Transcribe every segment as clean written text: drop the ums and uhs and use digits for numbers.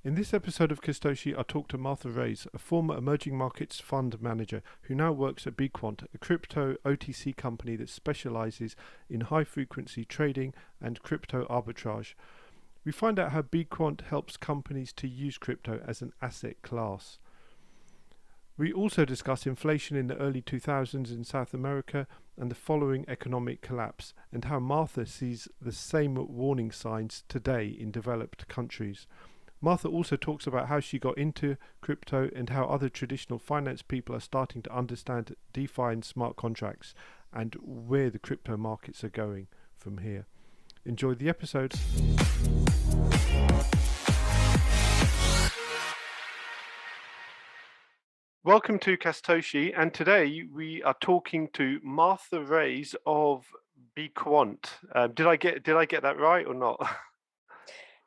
In this episode of Castoshi, I talked to Martha Reyes, a former emerging markets fund manager who now works at Bequant, a crypto OTC company that specialises in high-frequency trading and crypto arbitrage. We find out how Bequant helps companies to use crypto as an asset class. We also discuss inflation in the early 2000s in South America and the following economic collapse, and how Martha sees the same warning signs today in developed countries. Martha also talks about how she got into crypto and how other traditional finance people are starting to understand Defi and smart contracts and where the crypto markets are going from here. Enjoy the episode. Welcome to Castoshi, and today we are talking to Martha Reyes of Bequant. Did I get that right or not?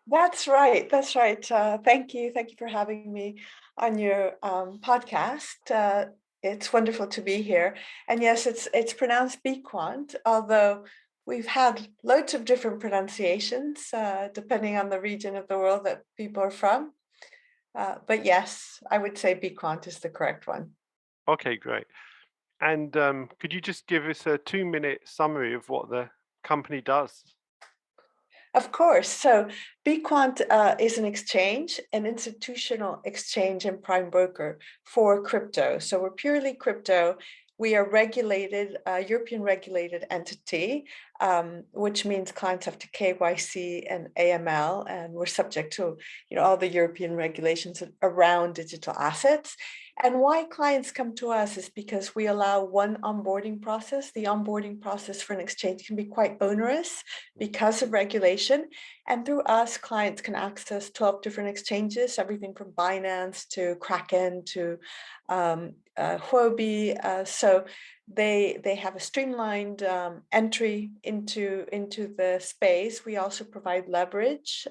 That's right. That's right. Thank you. Thank you for having me on your podcast. It's wonderful to be here. And yes, it's pronounced Bequant, although we've had loads of different pronunciations depending on the region of the world that people are from. But yes, I would say Bequant is the correct one. Okay, great. And could you just give us a 2-minute summary of what the company does? Of course. So Bequant is an exchange, an institutional exchange and prime broker for crypto. So we're purely crypto. We are regulated, European regulated entity, which means clients have to KYC and AML, and we're subject to all the European regulations around digital assets. And why clients come to us is because we allow one onboarding process. The onboarding process for an exchange can be quite onerous because of regulation. And through us, clients can access 12 different exchanges, everything from Binance to Kraken to Huobi. So they have a streamlined entry into the space. We also provide leverage,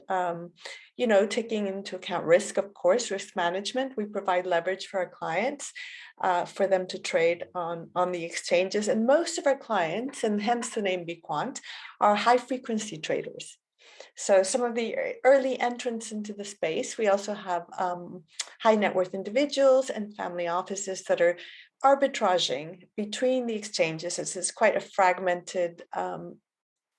taking into account risk, of course, risk management. We provide leverage for our clients for them to trade on the exchanges. And most of our clients, and hence the name Bequant, are high frequency traders. So some of the early entrants into the space, we also have high net worth individuals and family offices that are arbitraging between the exchanges. It's quite a fragmented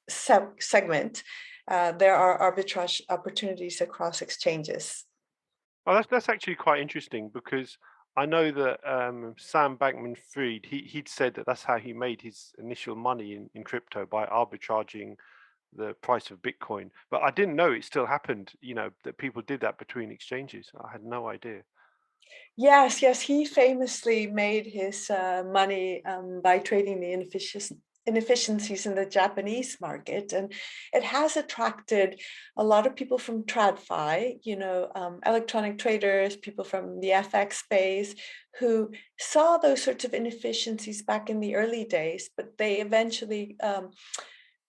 segment. There are arbitrage opportunities across exchanges. Well, that's actually quite interesting, because I know that Sam Bankman-Fried, he'd said that that's how he made his initial money in crypto, by arbitraging the price of Bitcoin. But I didn't know it still happened, that people did that between exchanges. I had no idea. Yes, he famously made his money by trading the inefficiencies in the Japanese market, and it has attracted a lot of people from TradFi, electronic traders, people from the FX space, who saw those sorts of inefficiencies back in the early days, but they eventually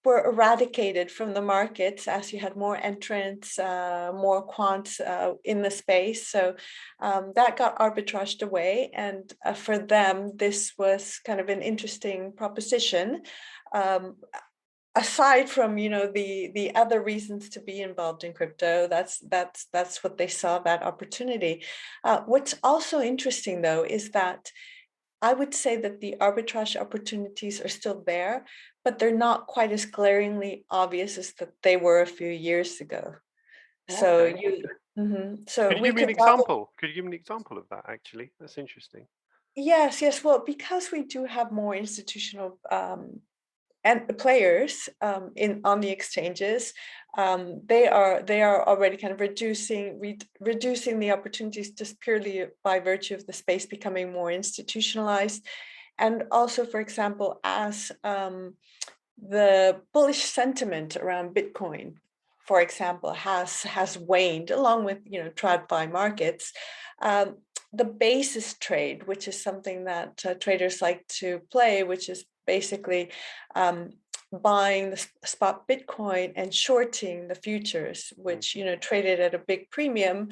were eradicated from the markets as you had more entrants, more quants in the space. So that got arbitraged away. And for them, this was kind of an interesting proposition. Aside from the other reasons to be involved in crypto, that's what they saw, that opportunity. What's also interesting, though, is that I would say that the arbitrage opportunities are still there, but they're not quite as glaringly obvious as that they were a few years ago. So Okay. so Could you we give me an could probably, example? Could you give me an example of that, actually? That's interesting. yes. Well, because we do have more institutional and the players on the exchanges, they are already kind of reducing the opportunities just purely by virtue of the space becoming more institutionalized. And also, for example, as the bullish sentiment around Bitcoin, for example, has waned, along with TradFi markets. The basis trade, which is something that traders like to play, which is basically buying the spot Bitcoin and shorting the futures, which traded at a big premium.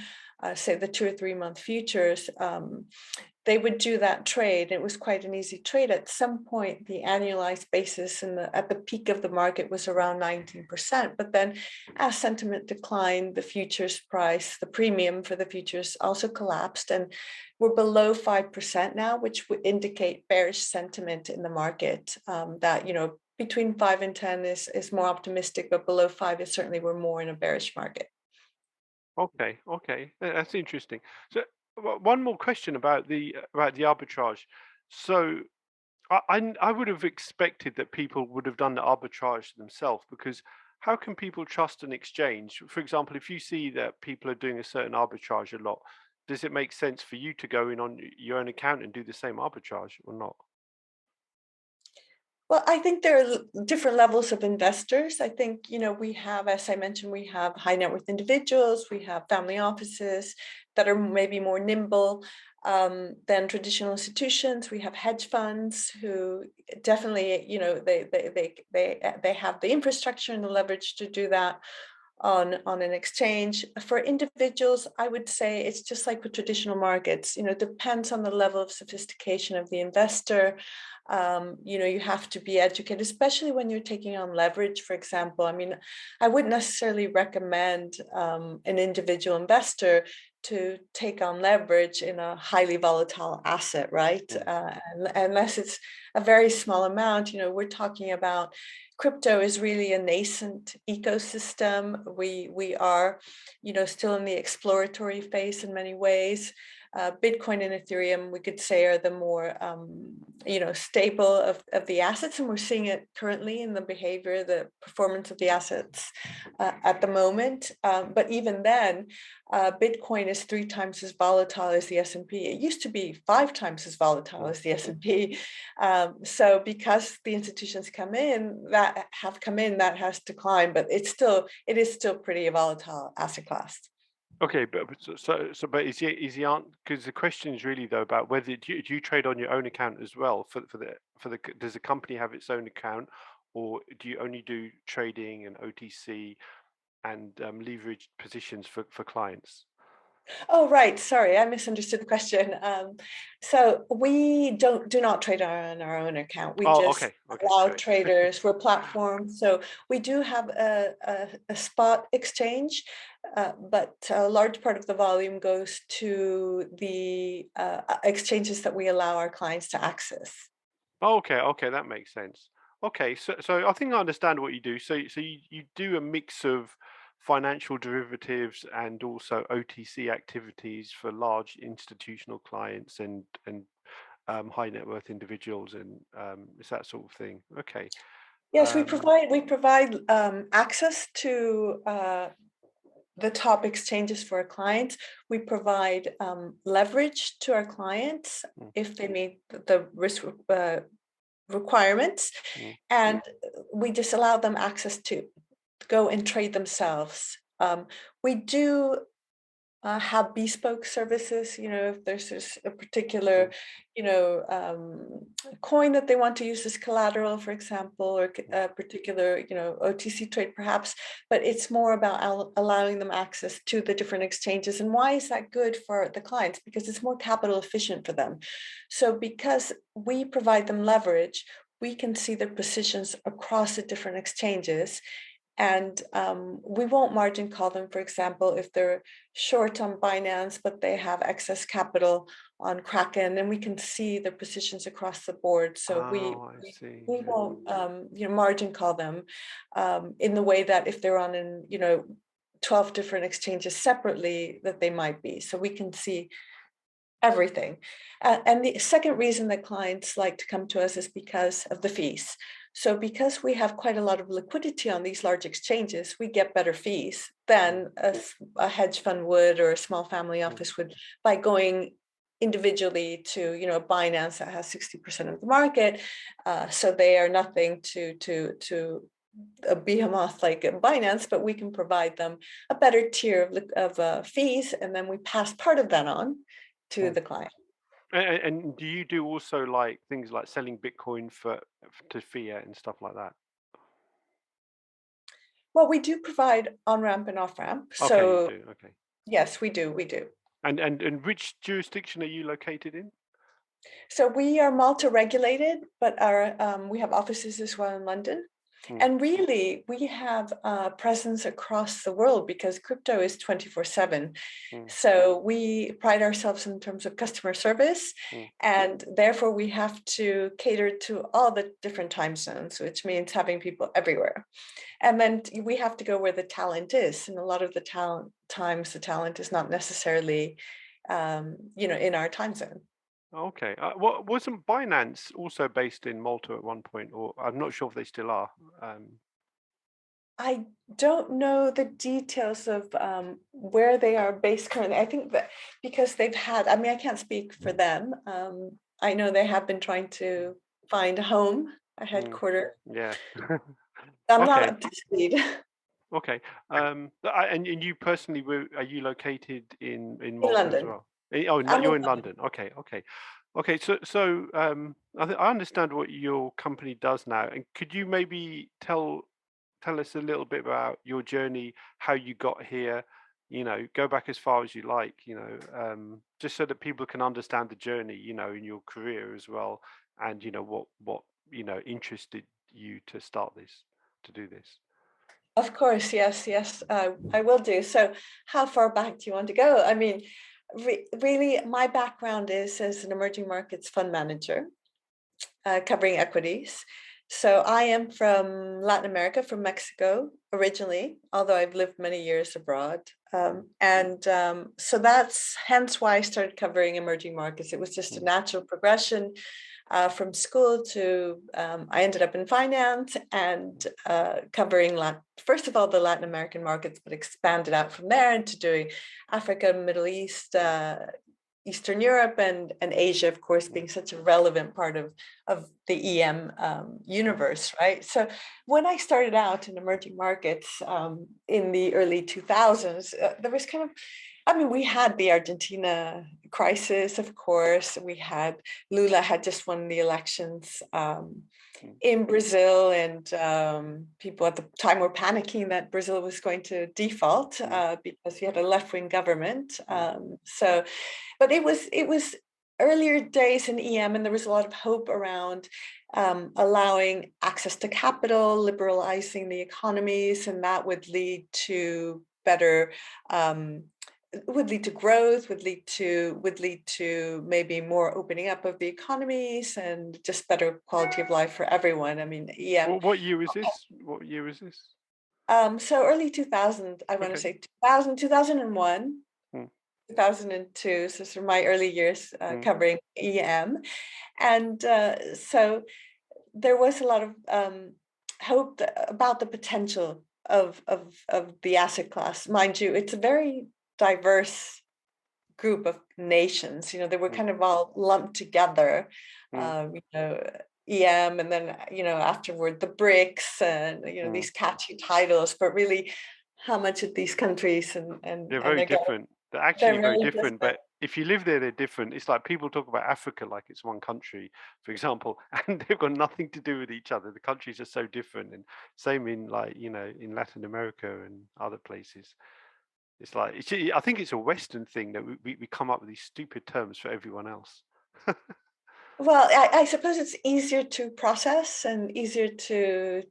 say the 2 or 3 month futures, they would do that trade. It was quite an easy trade. At some point, the annualized basis at the peak of the market was around 19%. But then as sentiment declined, the futures price, the premium for the futures also collapsed, and we're below 5% now, which would indicate bearish sentiment in the market, that, between 5 and 10 is more optimistic, but below 5 is certainly we're more in a bearish market. Okay, okay, that's interesting. So one more question about the arbitrage. So I would have expected that people would have done the arbitrage themselves, because how can people trust an exchange? For example, if you see that people are doing a certain arbitrage a lot, does it make sense for you to go in on your own account and do the same arbitrage or not? Well, I think there are different levels of investors. I think, we have, as I mentioned, we have high net worth individuals, we have family offices that are maybe more nimble than traditional institutions. We have hedge funds who definitely, they have the infrastructure and the leverage to do that on an exchange. For individuals, I would say it's just like with traditional markets. It depends on the level of sophistication of the investor. You have to be educated, especially when you're taking on leverage, for example. I mean, I wouldn't necessarily recommend an individual investor to take on leverage in a highly volatile asset, right? Mm. Unless it's a very small amount. We're talking about crypto is really a nascent ecosystem. We are, still in the exploratory phase in many ways. Bitcoin and Ethereum, we could say, are the more, stable of the assets. And we're seeing it currently in the behavior, the performance of the assets at the moment. But even then, Bitcoin is 3 times as volatile as the S&P. It used to be 5 times as volatile as the S&P. So because the institutions have come in, that has declined, but it is still pretty a volatile asset class. Okay, but is the answer, because the question is really though about whether do you trade on your own account as well for the does the company have its own account, or do you only do trading and OTC and leveraged positions for clients? Oh, right. Sorry, I misunderstood the question. So we do not trade on our own account. We Oh, just okay, okay, allow great. traders. We're platform. So we do have a spot exchange, but a large part of the volume goes to the exchanges that we allow our clients to access. Oh, okay, okay, that makes sense. Okay, so I think I understand what you do. So you do a mix of financial derivatives and also OTC activities for large institutional clients and high net worth individuals, and it's that sort of thing. Okay. Yes, we Um, provide access to the top exchanges for our clients. We provide leverage to our clients mm, if they meet the risk requirements, mm, and we just allow them access to go and trade themselves. We do have bespoke services. If there's a particular, mm, coin that they want to use as collateral, for example, or mm. a particular, OTC trade perhaps, but it's more about allowing them access to the different exchanges. And why is that good for the clients? Because it's more capital efficient for them. So because we provide them leverage, we can see their positions across the different exchanges, and we won't margin call them, for example, if they're short on Binance, but they have excess capital on Kraken, and we can see their positions across the board. So we Oh, I we, see. we won't margin call them in the way that if they're on 12 different exchanges separately that they might be. So we can see everything. And the second reason that clients like to come to us is because of the fees. So because we have quite a lot of liquidity on these large exchanges, we get better fees Mm, than a hedge fund would, or a small family mm, office would, by going individually to Binance that has 60% of the market. So they are nothing to a behemoth like Binance, but we can provide them a better tier of fees, and then we pass part of that on to mm. the client. And do you do also like things like selling Bitcoin to fiat and stuff like that? Well, we do provide on-ramp and off-ramp. Okay, you So do. Okay. Yes, we do. We do. And which jurisdiction are you located in? So we are Malta regulated, but we have offices as well in London. Mm, And really, we have a presence across the world because crypto is 24/7. mm, So we pride ourselves in terms of customer service, mm. and therefore we have to cater to all the different time zones, which means having people everywhere. And then we have to go where the talent is. And a lot of the the talent is not necessarily, in our time zone. Okay. What wasn't Binance also based in Malta at one point, or I'm not sure if they still are. I don't know the details of where they are based currently. I think that because I mean, I can't speak for them. I know they have been trying to find a home, a Mm, headquarter. yeah. I'm not Okay. up to speed. Okay. And you personally, are you located in In Malta as London. well? Oh, I'm in you're in London. London. Okay. Okay. Okay. So I understand what your company does now, and could you maybe tell us a little bit about your journey, how you got here? Go back as far as you like. Just so that people can understand the journey. In your career as well, and what interested you to start this, to do this. Of course, yes, yes, I will do. So, how far back do you want to go? I mean, really, my background is as an emerging markets fund manager, covering equities. So I am from Latin America, from Mexico originally, although I've lived many years abroad. So that's hence why I started covering emerging markets. It was just a Mm, natural progression from school to I ended up in finance and covering first of all the Latin American markets, but expanded out from there into doing Africa, Middle East, Eastern Europe, and Asia, of course, mm, being such a relevant part of the EM mm, universe, right? So when I started out in emerging markets in the early 2000s, there was kind of, I mean, we had the Argentina crisis, of course. We had Lula had just won the elections mm, in Brazil, and people at the time were panicking that Brazil was going to default mm, because we had a left-wing government. mm, But it was earlier days in EM, and there was a lot of hope around allowing access to capital, liberalizing the economies, and that would lead to better. Would lead to growth, would lead to maybe more opening up of the economies and just better quality of life for everyone. I mean, EM. What year is this? What year is this? So early 2000, I want to Okay. say 2000, 2001, Mm, 2002. So sort of my early years mm, covering EM. And so there was a lot of hope about the potential of the asset class. Mind you, it's a very diverse group of nations. They were mm, kind of all lumped together. mm, EM, and then afterward the BRICS, and mm. these catchy titles, but really, how much of these countries and and They're and very again, different. They're actually they're very very different. different. But if you live there, they're different. It's like people talk about Africa like it's one country, for example, and they've got nothing to do with each other. The countries are so different, and same in like in Latin America and other places. It's like I think it's a Western thing that we come up with these stupid terms for everyone else. Well, I suppose it's easier to process and easier to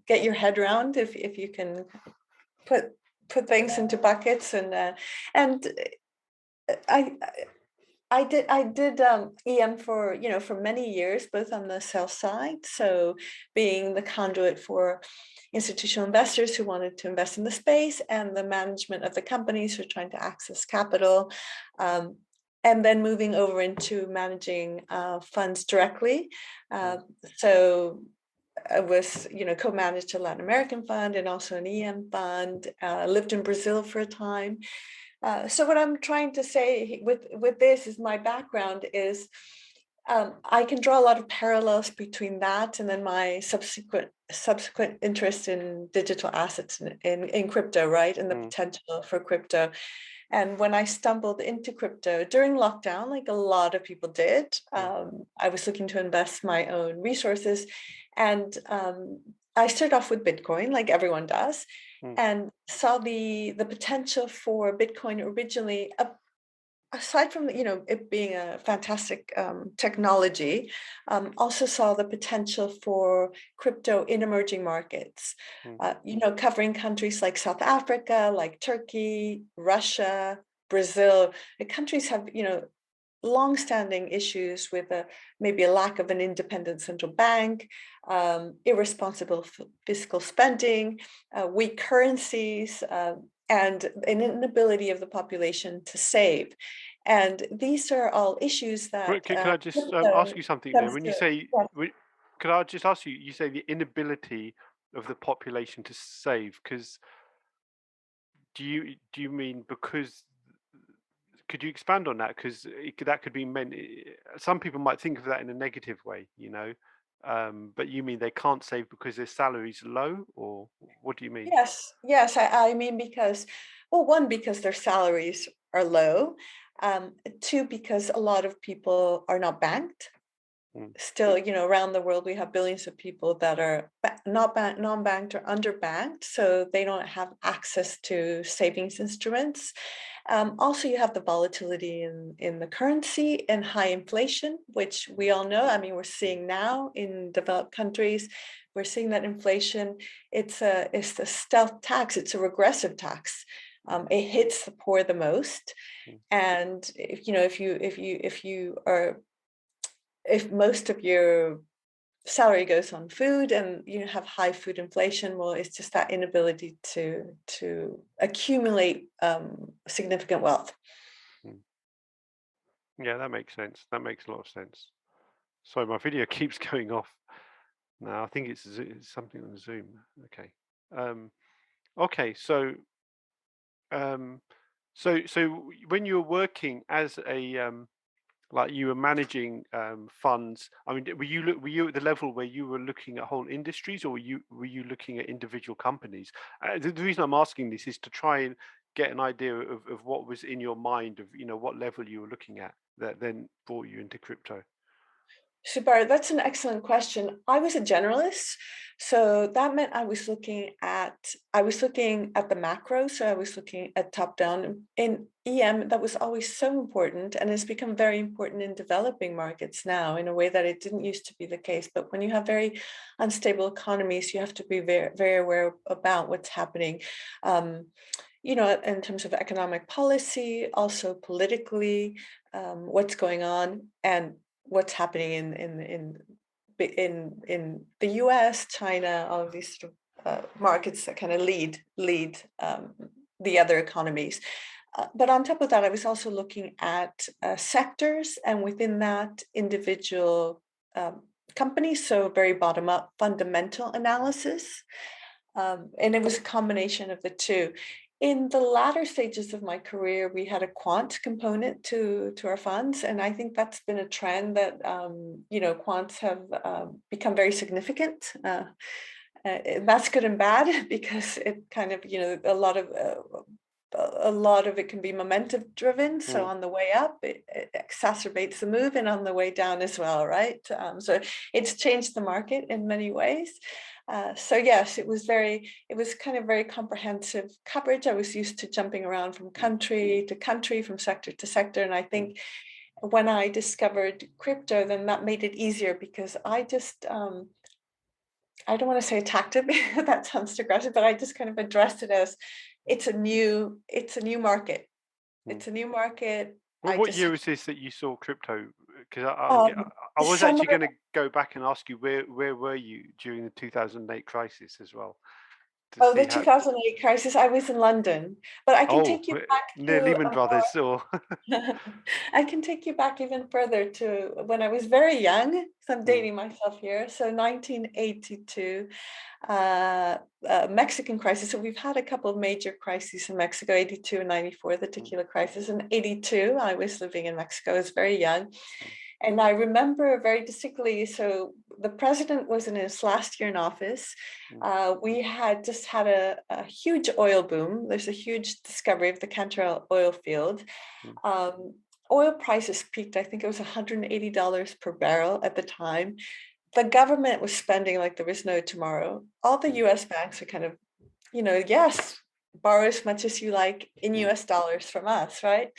get your head around if you can put put things into buckets, and I I did EM for many years, both on the sell side, so being the conduit for institutional investors who wanted to invest in the space, and the management of the companies who are trying to access capital, um, and then moving over into managing funds directly. Uh, Mm, so I was, co-managed a Latin American fund and also an EM fund. Lived in Brazil for a time. So what I'm trying to say with this is my background is I can draw a lot of parallels between that and then my subsequent interest in digital assets in crypto, right, and the mm, potential for crypto. And when I stumbled into crypto during lockdown, like a lot of people did, mm, I was looking to invest my own resources, and I started off with Bitcoin, like everyone does. Mm. and saw the potential for Bitcoin originally, aside from it being a fantastic technology, also saw the potential for crypto in emerging markets. Mm. Covering countries like South Africa, like Turkey, Russia, Brazil. The countries have long-standing issues with maybe a lack of an independent central bank, irresponsible fiscal spending, weak currencies, and an inability of the population to save. And these are all issues that Could I just ask you something there? comes When you to. say, Yes. could I just ask you? You say the inability of the population to save, because do you mean because? Could you expand on that? Because that could be meant. Some people might think of that in a negative way, but you mean they can't save because their salary's low, or what do you mean? Yes. I mean, because, well, one, because their salaries are low. Two, because a lot of people are not banked. Mm. Still, around the world, we have billions of people that are not non-banked or underbanked, so they don't have access to savings instruments. Also, you have the volatility in the currency and high inflation, which we all know. I mean, we're seeing now in developed countries. We're seeing that inflation. It's a stealth tax. It's a regressive tax. It hits the poor the most. Mm. And if most of your salary goes on food and you have high food inflation, well, it's just that inability to accumulate significant wealth. Mm. Yeah, that makes sense. That makes a lot of sense. Sorry, my video keeps going off. No, I think it's something on Zoom. Okay. Um, okay. Um, so when you were working as a like you were managing funds, I mean, were you at the level where you were looking at whole industries, or were you looking at individual companies? The reason I'm asking this is to try and get an idea of what was in your mind, of what level you were looking at that then brought you into crypto. Zubair, that's an excellent question. I was a generalist, so that meant I was looking at the macro. So I was looking at top down. In EM, that was always so important, and it's become very important in developing markets now in a way that it didn't used to be the case. But when you have very unstable economies, you have to be very, very aware about what's happening. In terms of economic policy, also politically, what's going on, and what's happening in the US, China, all of these sort of markets that kind of lead the other economies. But on top of that, I was also looking at sectors, and within that, individual companies. So very bottom up, fundamental analysis, and it was a combination of the two. In the latter stages of my career, we had a quant component to our funds, and I think that's been a trend that quants have become very significant. That's good and bad because it kind of a lot of it can be momentum driven. So Mm. on the way up, it exacerbates the move, and on the way down as well, right? So it's changed the market in many ways. So yes, it was kind of very comprehensive coverage. I was used to jumping around from country to country, from sector to sector. And I think when I discovered crypto, then that made it easier, because I just, I don't want to say attacked it, because that sounds aggressive, but I just kind of addressed it as it's a new market. Mm. It's a new market. Well, I what just, year was this that you saw crypto? Because I was summer. actually going to go back and ask you where were you during the 2008 crisis as well, to Oh, the see how. 2008 crisis, I was in London, but I can Oh, take you back near to Lehman Brothers, or. I can take you back even further to when I was very young. So I'm Mm. dating myself here. So 1982, Mexican crisis. So we've had a couple of major crises in Mexico, 82 and 94, the tequila crisis. In 82, I was living in Mexico. I was very young. And I remember very distinctly, so the president was in his last year in office. We had just had a huge oil boom. There's a huge discovery of the Cantrell oil field. Oil prices peaked, I think it was $180 per barrel at the time. The government was spending like there was no tomorrow. All the US banks are kind of yes, borrow as much as you like in US dollars from us, right?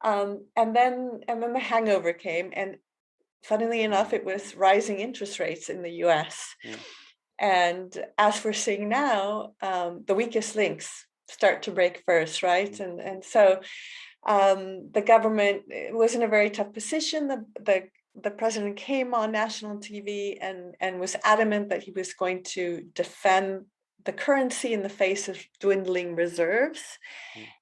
And then the hangover came, and funnily enough, it was rising interest rates in the US. And as we're seeing now, the weakest links start to break first, right? And so the government was in a very tough position. The president came on national TV and was adamant that he was going to defend the currency in the face of dwindling reserves.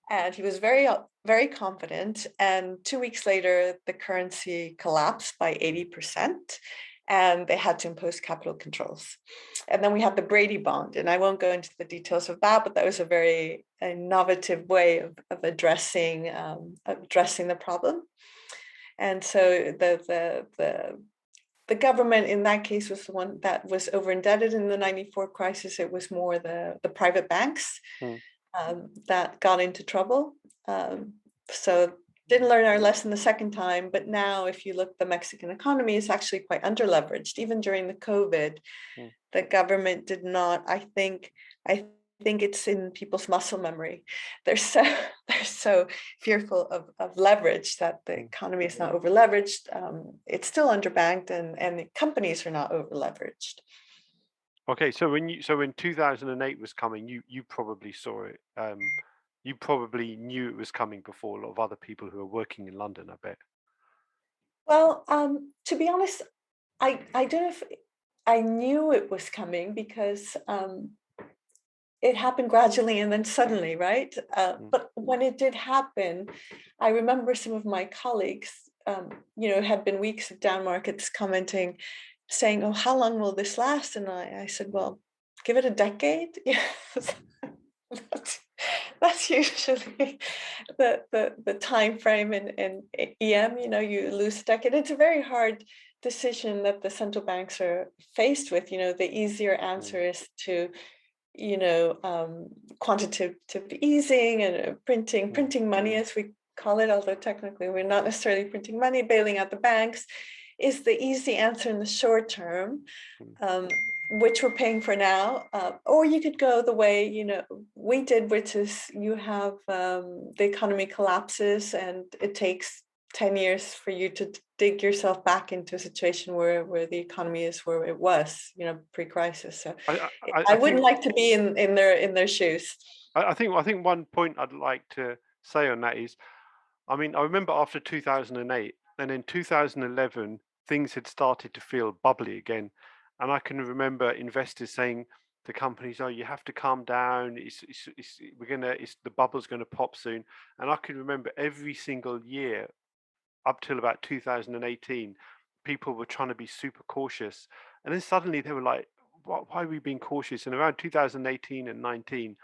And he was very, very confident. And 2 weeks later, the currency collapsed by 80%. And they had to impose capital controls. And then we have the Brady bond. And I won't go into the details of that, but that was a very innovative way of addressing the problem. And so the government in that case was the one that was over indebted in the 94 crisis. It was more the private banks that got into trouble. So didn't learn our lesson the second time, but now if you look, the Mexican economy is actually quite underleveraged. Even during the COVID, the government did not, I think it's in people's muscle memory. They're so fearful of leverage that the economy is not over leveraged. It's still underbanked, and the companies are not over leveraged. Okay, so when 2008 was coming, you probably saw it. You probably knew it was coming before a lot of other people who are working in London, I bet. Well, to be honest, I don't know if I knew it was coming, because it happened gradually and then suddenly, right? But when it did happen, I remember some of my colleagues, had been weeks of down markets, commenting, saying, "Oh, how long will this last?" And I said, "Well, give it a decade." Yes. That's usually the time frame in EM. You lose a decade. It's a very hard decision that the central banks are faced with. The easier answer is to quantitative easing and printing money, as we call it, although technically we're not necessarily printing money. Bailing out the banks is the easy answer in the short term, which we're paying for now. Or you could go the way we did, which is you have the economy collapses and it takes 10 years for you to dig yourself back into a situation where the economy is where it was, pre-crisis. So I wouldn't like to be in their shoes. I think one point I'd like to say on that is, I remember after 2008, and in 2011 things had started to feel bubbly again, and I can remember investors saying to companies, "Oh, you have to calm down. The bubble's gonna pop soon." And I can remember every single year up till about 2018, people were trying to be super cautious, and then suddenly they were like, "Why are we being cautious?" And around 2018 and 19,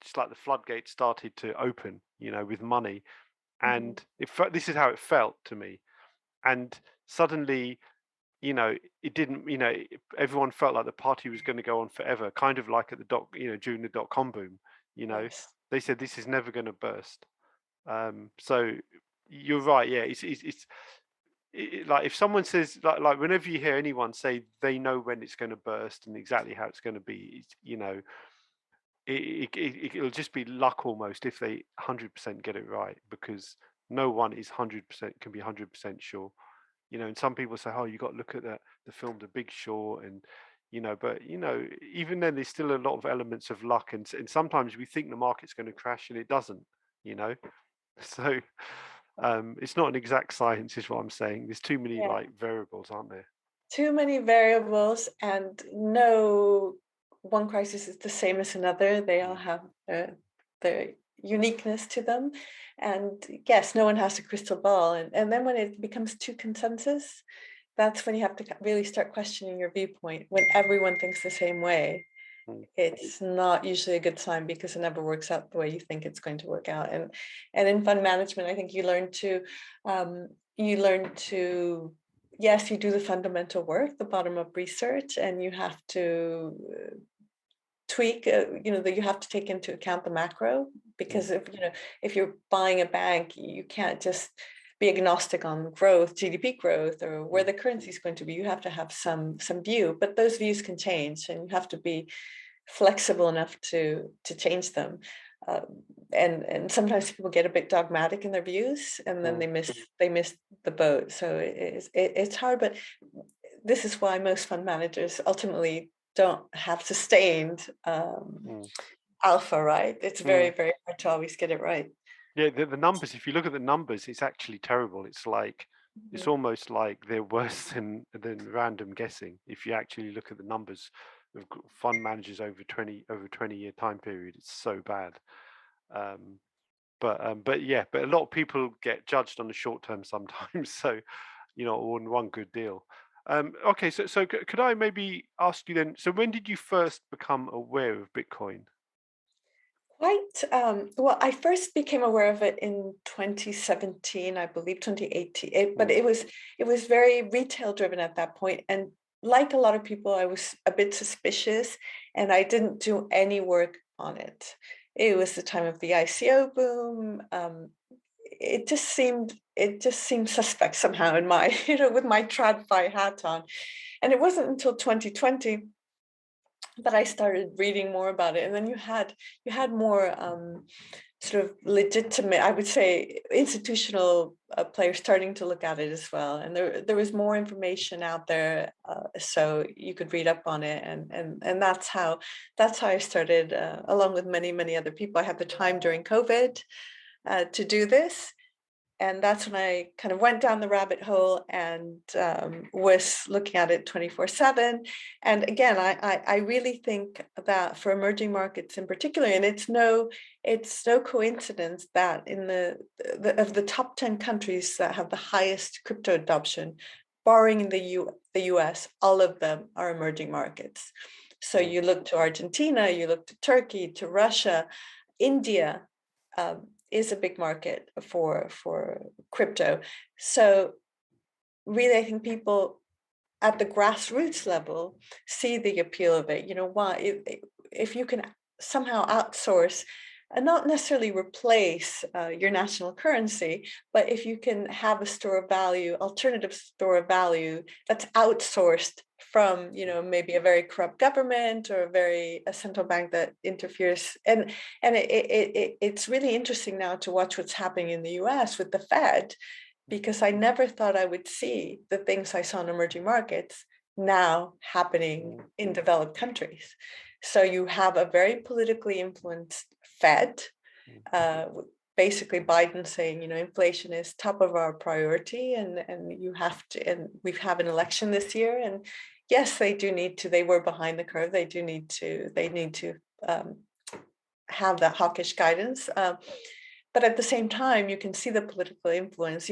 just like the floodgates started to open, with money, and this is how it felt to me. And suddenly, it didn't. Everyone felt like the party was going to go on forever, kind of like at the during the dot-com boom. Yes. They said this is never going to burst. So you're right. Yeah, it's like if someone says like whenever you hear anyone say they know when it's going to burst and exactly how it's going to be, it'll just be luck almost if they 100% get it right, because no one is 100% can be 100% sure. And some people say, "Oh, you got to look at the film The Big Short," and but even then there's still a lot of elements of luck, and sometimes we think the market's going to crash and it doesn't. So it's not an exact science, is what I'm saying. There's too many variables, aren't there? Too many variables, and no one crisis is the same as another. They all have their uniqueness to them. And yes, no one has a crystal ball. And then when it becomes too consensus, that's when you have to really start questioning your viewpoint. When everyone thinks the same way, it's not usually a good sign, because it never works out the way you think it's going to work out. And in fund management, I think you learn to yes, you do the fundamental work, the bottom-up research, and you have to tweak, that you have to take into account the macro, because if you're buying a bank, you can't just be agnostic on growth, GDP growth, or where the currency is going to be. You have to have some view, but those views can change, and you have to be flexible enough to change them. Uh, and sometimes people get a bit dogmatic in their views, and then they miss the boat. So it's hard, but this is why most fund managers ultimately don't have sustained alpha, right? It's very, very hard to always get it right. Yeah, the numbers, if you look at the numbers, it's actually terrible. It's like, it's almost like they're worse than random guessing. If you actually look at the numbers of fund managers over 20-year time period, it's so bad. But a lot of people get judged on the short term sometimes. So, on one good deal. Okay, so could I maybe ask you then? So when did you first become aware of Bitcoin? Well, I first became aware of it in 2017, I believe 2018, but it was very retail driven at that point. And like a lot of people, I was a bit suspicious, and I didn't do any work on it. It was the time of the ICO boom. It just seemed suspect somehow in my, with my TradFi hat on. And it wasn't until 2020 that I started reading more about it. And then you had more sort of legitimate, I would say, institutional players starting to look at it as well. And there was more information out there, so you could read up on it. And that's how I started, along with many other people. I had the time during COVID to do this. And that's when I kind of went down the rabbit hole and was looking at it 24/7. And again, I really think that for emerging markets in particular, and it's no coincidence that in the top 10 countries that have the highest crypto adoption, barring the US, all of them are emerging markets. So you look to Argentina, you look to Turkey, to Russia, India. Is a big market for crypto. So really, I think people at the grassroots level see the appeal of it. Why if you can somehow outsource and not necessarily replace your national currency, but if you can have a store of value, alternative store of value that's outsourced from, maybe a very corrupt government or a central bank that interferes. And it's really interesting now to watch what's happening in the US with the Fed, because I never thought I would see the things I saw in emerging markets now happening in developed countries. So you have a very politically influenced Fed, basically Biden saying, inflation is top of our priority, and you have to, and we have an election this year, and yes, they were behind the curve. They need to have that hawkish guidance. But at the same time, you can see the political influence.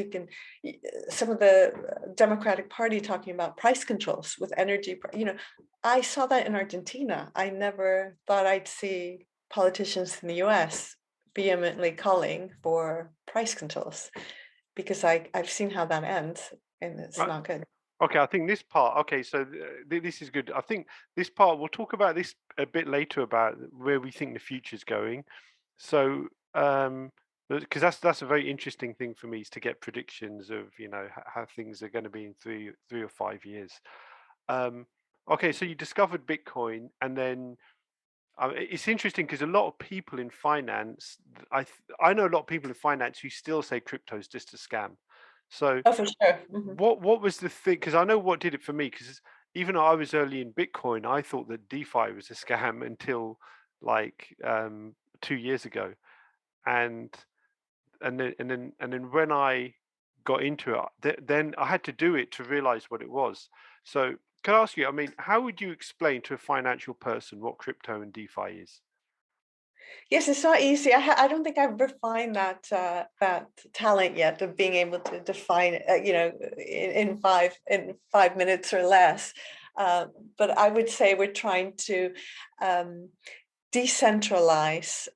Some of the Democratic Party talking about price controls with energy. I saw that in Argentina. I never thought I'd see politicians in the US vehemently calling for price controls, because I've seen how that ends, and it's not good. Okay, I think this part, okay, so this is good. I think this part, we'll talk about this a bit later about where we think the future's going. So, because that's a very interesting thing for me, is to get predictions of, how things are going to be in three or 5 years. Okay, so you discovered Bitcoin, and then it's interesting because a lot of people in finance, I know a lot of people in finance who still say crypto is just a scam. So Oh, for sure. what was the thing? Because I know what did it for me. Because even though I was early in Bitcoin, I thought that DeFi was a scam until like 2 years ago, and then when I got into it, then I had to do it to realize what it was. So can I ask you? I mean, how would you explain to a financial person what crypto and DeFi is? Yes, it's not easy. I don't think I've refined that talent yet of being able to define it, in 5 minutes or less. But I would say we're trying to decentralize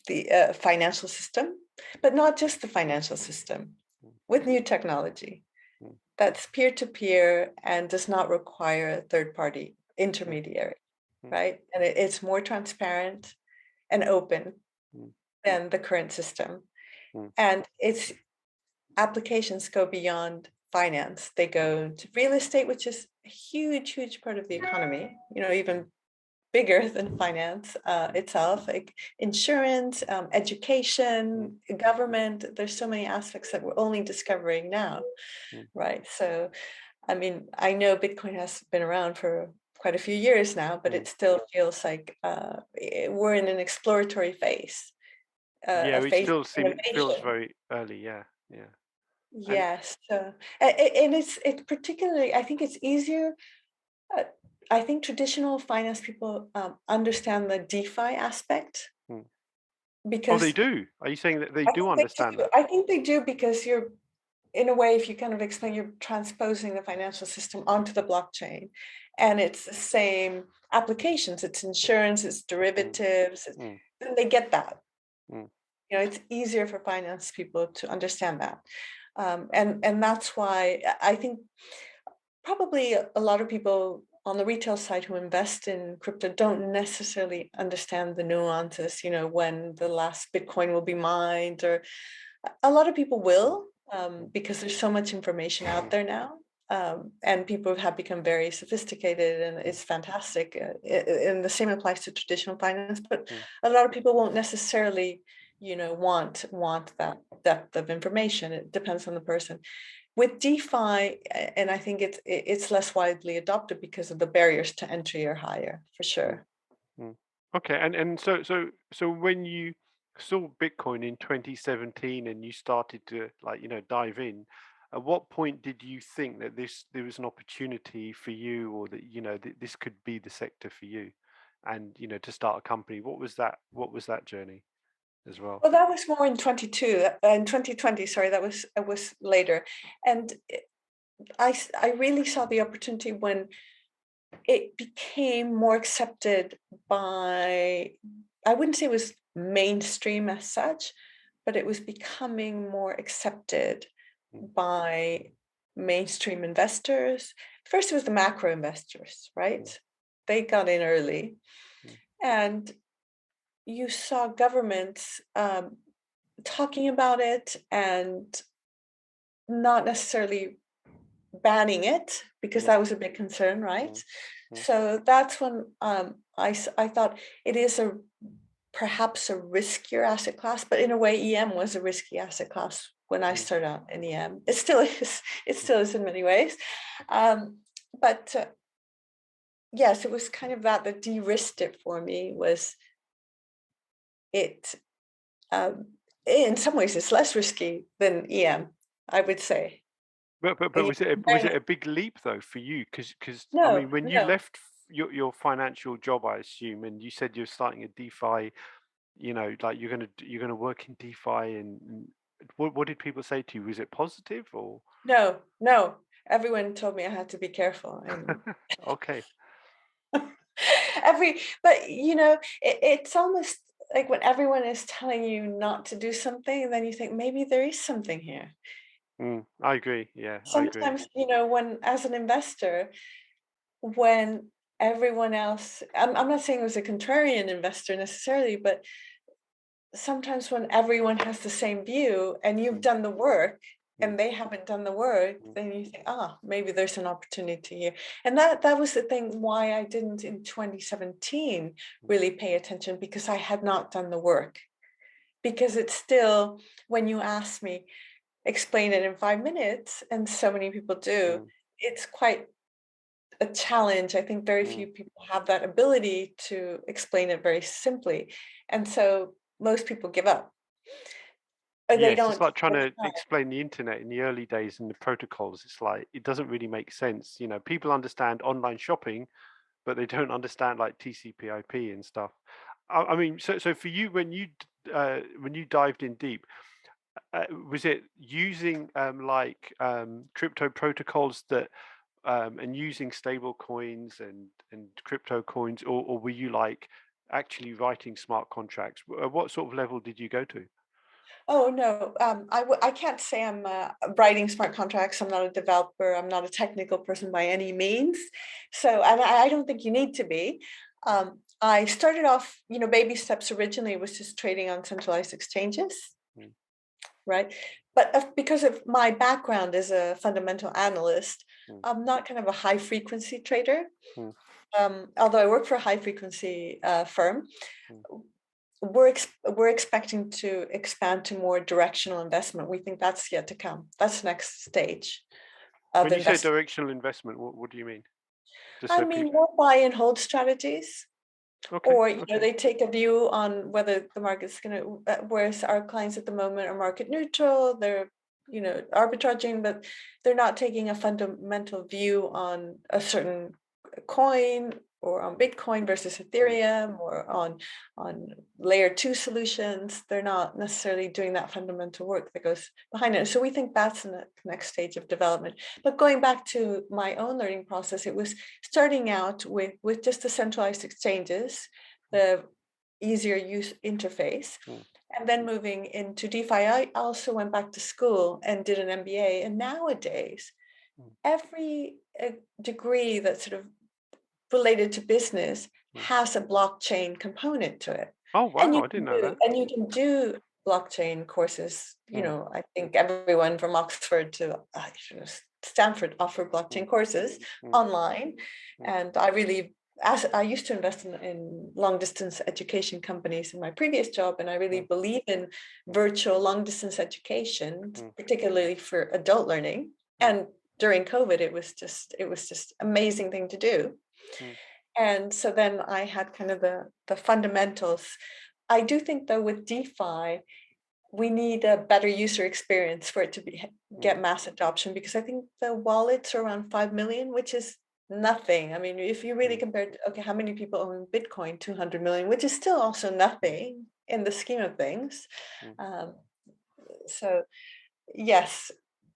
the financial system, but not just the financial system, with new technology that's peer-to-peer and does not require a third-party intermediary, right? And it's more transparent and open than the current system. And its applications go beyond finance. They go to real estate, which is a huge part of the economy, even bigger than finance itself, like insurance, education, government. There's so many aspects that we're only discovering now, right? So, I mean, I know Bitcoin has been around for quite a few years now, but it still feels like we're in an exploratory phase, Yeah, a it phase still of feels innovation. very early. Yeah, yeah. And Yes, and it's particularly, I think it's easier. Uh, I think traditional finance people understand the DeFi aspect mm. Oh, they because do. Are you saying that they do they understand do. that? I think they do because you're, in a way, if you kind of explain, you're transposing the financial system onto the blockchain, and it's the same applications. It's insurance, it's Mm, derivatives. mm, Then they get that. mm, You know, it's easier for finance people to understand that, and that's why I think probably a lot of people on the retail side who invest in crypto don't necessarily understand the nuances, you know, when the last Bitcoin will be mined, or a lot of people mm, will, mm, because there's so much information out there now. And people have become very sophisticated, and mm, it's fantastic. And the same applies to traditional finance, but mm. a lot of people won't necessarily, you know, want that depth of information. It depends on the person. With DeFi, and I think it's less widely adopted because of the barriers to entry are higher, for Mm, sure. mm. Okay, and so when you saw Bitcoin in 2017 and you started to dive in, at what point did you think that there was an opportunity for you, or that this could be the sector for you, and to start a company? What was that journey as well? Well, that was more in 2020. Sorry, that was it was later, and I really saw the opportunity when it became more accepted by. I wouldn't say it was mainstream as such, but it was becoming more accepted Mm, by mainstream investors. First, it was the macro investors, right? mm, They got in early, mm, and you saw governments talking about it and not necessarily banning it, because mm, that was a big concern, right? mm, mm, So that's when I thought it is a perhaps a riskier asset class, but in a way, EM was a risky asset class when I mm, started out in EM. It still is. It mm. still is in many ways, but yes, it was kind of that de-risked it for me. Was it? Um, in some ways, it's less risky than EM, I would say. But Yeah, was it a big leap though for you? Because I no, mean, when you no. left your financial job, I assume, and you said you're starting a DeFi, like you're gonna work in DeFi, and what did people say to you? Was it positive or? No, no. Everyone told me I had to be careful, and Okay. but you know, it's almost like when everyone is telling you not to do something, then you think maybe there is something here. I agree. Yeah, I agree. Sometimes, you know, when as an investor, when everyone else, I'm not saying it was a contrarian investor necessarily, but sometimes when everyone has the same view and you've Mm, done the work mm, and they haven't done the work, mm, then you think, ah, maybe there's an opportunity here. And that was the thing why I didn't in 2017 mm, really pay attention, because I had not done the work. Because it's still, when you ask me, explain it in 5 minutes, and so many people do, mm, it's quite a challenge. I think very mm. few people have that ability to explain it very simply. And so most people give up, or they Yes, it's don't like trying take to the time. explain the internet in the early days and the protocols. It's like it doesn't really make sense. People understand online shopping, but they don't understand like TCP/IP and stuff. I mean, so for you, when you dived in deep, was it using crypto protocols that and using stable coins and crypto coins, or were you like actually writing smart contracts? What sort of level did you go to? Oh no, I can't say I'm writing smart contracts. I'm not a developer. I'm not a technical person by any means. So, and I don't think you need to be. I started off, you know, baby steps. Originally was just trading on centralized exchanges, Mm, right? But because of my background as a fundamental analyst, Mm. I'm not kind of a high frequency trader. Mm. Although I work for a high frequency firm, Mm. we're expecting to expand to more directional investment. We think that's yet to come. That's the next stage of When you say investment. directional investment, what do you mean? Just I so mean, people. more buy and hold strategies, Okay. or Okay. they take a view on whether the market's going to. Whereas our clients at the moment are market neutral. They're arbitraging, but they're not taking a fundamental view on a certain coin or on Bitcoin versus Ethereum or on layer 2 solutions. They're not necessarily doing that fundamental work that goes behind it. So we think that's the next stage of development. But going back to my own learning process, it was starting out with just the centralized exchanges, the easier use interface. And then moving into DeFi, I also went back to school and did an MBA. And nowadays, every degree that's sort of related to business has a blockchain component to it. Oh wow, I didn't know that. And you can do blockchain courses. I think everyone from Oxford to Stanford offer blockchain courses online. And I used to invest in long distance education companies in my previous job, and I really believe in virtual long distance education, particularly for adult learning. And during COVID, it was just amazing thing to do. And so then I had kind of the fundamentals. I do think though with DeFi, we need a better user experience for it to get mass adoption, because I think the wallets are around 5 million, which is nothing. I mean, if you really compare, okay, how many people own Bitcoin? 200 million, which is still also nothing in the scheme of things. So yes,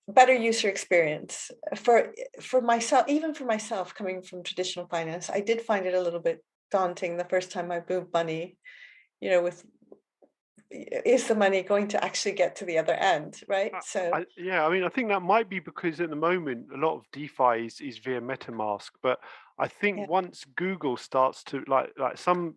better user experience for myself. Even for myself, coming from traditional finance, I did find it a little bit daunting the first time I moved money, with is the money going to actually get to the other end, right? So I think that might be because at the moment a lot of DeFi is via MetaMask, but I think once Google starts to like some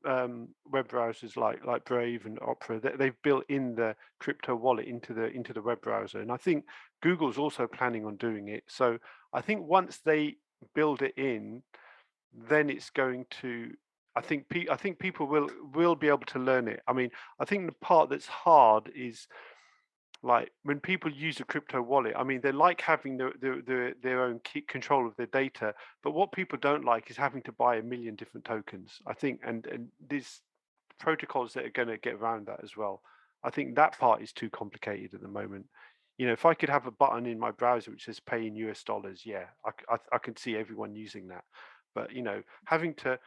web browsers like Brave and Opera, they've built in the crypto wallet into the web browser, and I think Google's also planning on doing it. So I think once they build it in, then it's going to. I think people will be able to learn it. I mean, I think the part that's hard is like when people use a crypto wallet. I mean, they like having their own control of their data, but what people don't like is having to buy a million different tokens. I think, and these protocols that are going to get around that as well. I think that part is too complicated at the moment. If I could have a button in my browser which says pay in US dollars, yeah, I can see everyone using that. But having to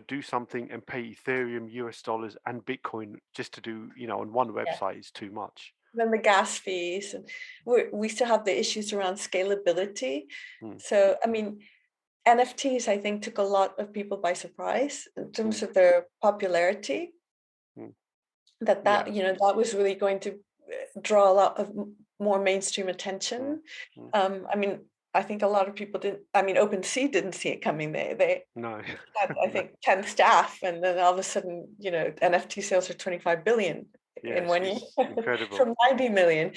do something and pay Ethereum, US dollars, and Bitcoin just to do on one website is too much. Then the gas fees, and we still have the issues around scalability. So I mean, NFTs I think took a lot of people by surprise in terms of their popularity. That was really going to draw a lot of more mainstream attention. I mean, I think a lot of people didn't. I mean, OpenSea didn't see it coming. They no. had, I think, 10 staff, and then all of a sudden, NFT sales are 25 billion in 1 year incredible. from 90 million.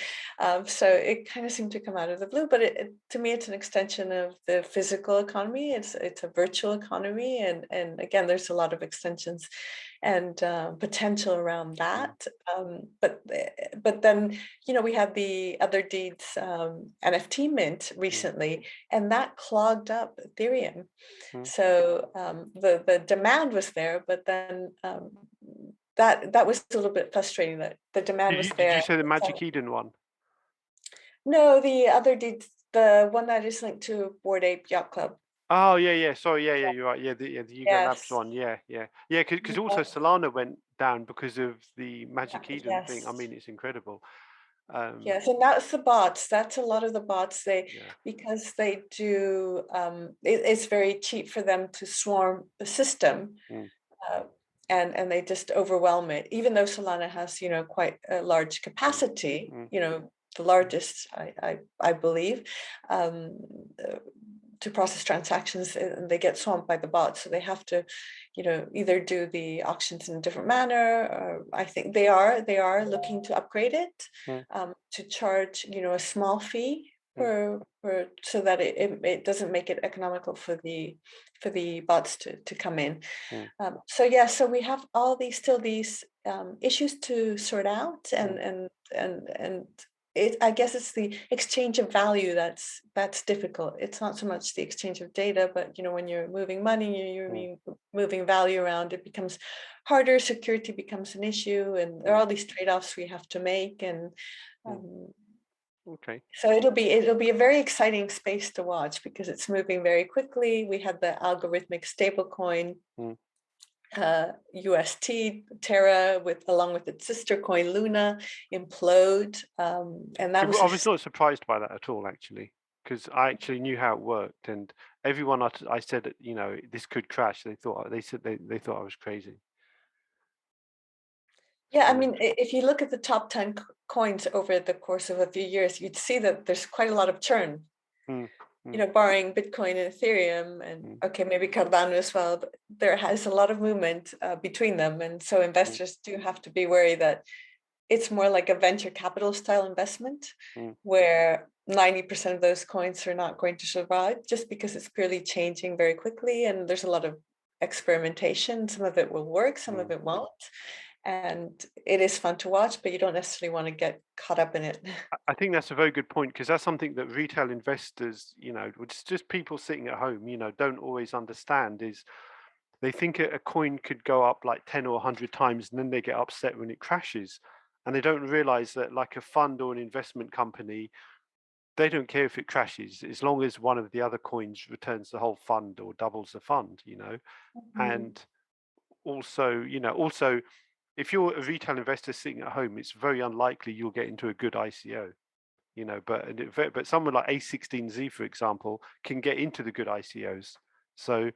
So it kind of seemed to come out of the blue, but to me, it's an extension of the physical economy. It's a virtual economy, and again, there's a lot of extensions and potential around that. But then we had the Other Deeds NFT mint recently, and that clogged up Ethereum. So the demand was there, but then that was a little bit frustrating that the demand was there. Did you say the Magic Eden one? No, the Other Deeds, the one that is linked to Bored Ape Yacht Club. Oh yeah. Sorry, yeah, you're right. Yeah, the Yuga Labs one. Yeah. Because also Solana went down because of the Magic Eden thing. I mean, it's incredible. Yes, and that's the bots. That's a lot of the bots. Because they do. It's very cheap for them to swarm the system, and they just overwhelm it. Even though Solana has quite a large capacity, the largest I believe. To process transactions, and they get swamped by the bots, so they have to either do the auctions in a different manner, or I think they are looking to upgrade it, to charge a small fee so that it doesn't make it economical for the bots to come in. So we have all these issues to sort out, and I guess it's the exchange of value that's difficult. It's not so much the exchange of data, but when you're moving money, you're moving value around, it becomes harder. Security becomes an issue, and there are all these trade-offs we have to make, and okay. So it'll be a very exciting space to watch because it's moving very quickly. We had the algorithmic stablecoin UST Terra along with its sister coin Luna implode, and that I was not surprised by that at all, actually, because I actually knew how it worked, and everyone I said that this could crash. They thought I was crazy. Yeah, I mean, if you look at the top 10 coins over the course of a few years, you'd see that there's quite a lot of churn. Barring Bitcoin and Ethereum, and okay, maybe Cardano as well, but there has a lot of movement between them, and so investors do have to be wary that it's more like a venture capital style investment, where 90% of those coins are not going to survive just because it's purely changing very quickly, and there's a lot of experimentation. Some of it will work, some of it won't. And it is fun to watch, but you don't necessarily want to get caught up in it. I think that's a very good point, because that's something that retail investors, which just people sitting at home, don't always understand, is they think a coin could go up like 10 or 100 times, and then they get upset when it crashes. And they don't realize that, like a fund or an investment company, they don't care if it crashes, as long as one of the other coins returns the whole fund or doubles the fund, And also, if you're a retail investor sitting at home, it's very unlikely you'll get into a good ICO, but someone like A16Z, for example, can get into the good ICOs. So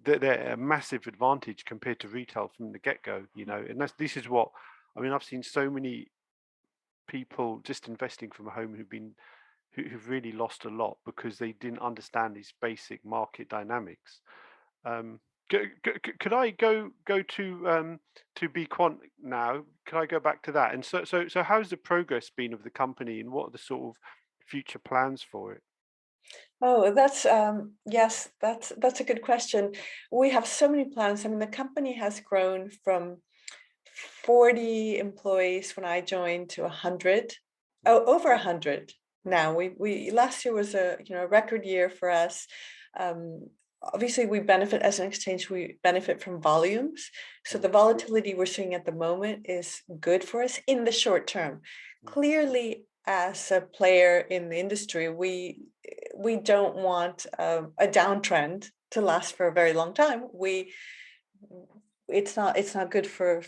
they're a massive advantage compared to retail from the get-go, and this is what, I've seen so many people just investing from home who've really lost a lot because they didn't understand these basic market dynamics. Could I go to Bequant now? Could I go back to that? And so how's the progress been of the company, and what are the sort of future plans for it? Oh, that's yes, that's a good question. We have so many plans. I mean, the company has grown from 40 employees when I joined to 100, over 100 now. We last year was a record year for us. Obviously, we benefit as an exchange. We benefit from volumes, so the volatility we're seeing at the moment is good for us in the short term. Clearly, as a player in the industry, we don't want a downtrend to last for a very long time. It's not good for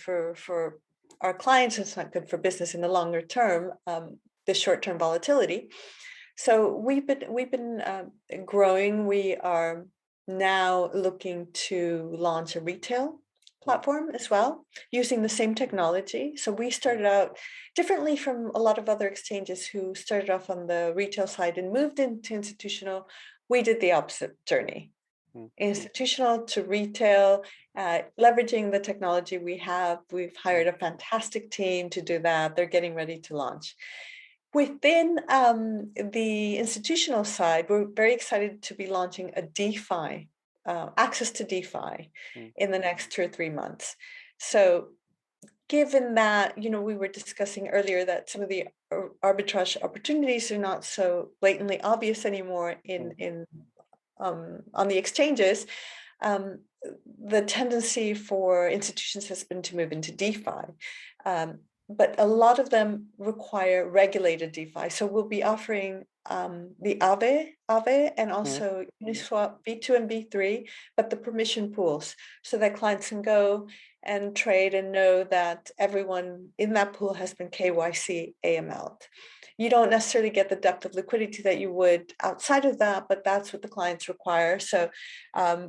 our clients. It's not good for business in the longer term. The short-term volatility. So we've been growing. We are now looking to launch a retail platform as well, using the same technology. So we started out differently from a lot of other exchanges who started off on the retail side and moved into institutional. We did the opposite journey. Institutional to retail, leveraging the technology we have. We've hired a fantastic team to do that. They're getting ready to launch. Within the institutional side, we're very excited to be launching a DeFi, access to DeFi in the next 2 or 3 months. So given that, we were discussing earlier that some of the arbitrage opportunities are not so blatantly obvious anymore on the exchanges, the tendency for institutions has been to move into DeFi. But a lot of them require regulated DeFi. So we'll be offering the Aave and also Uniswap V2 and V3, but the permission pools, so that clients can go and trade and know that everyone in that pool has been KYC AML'd. You don't necessarily get the depth of liquidity that you would outside of that, but that's what the clients require. So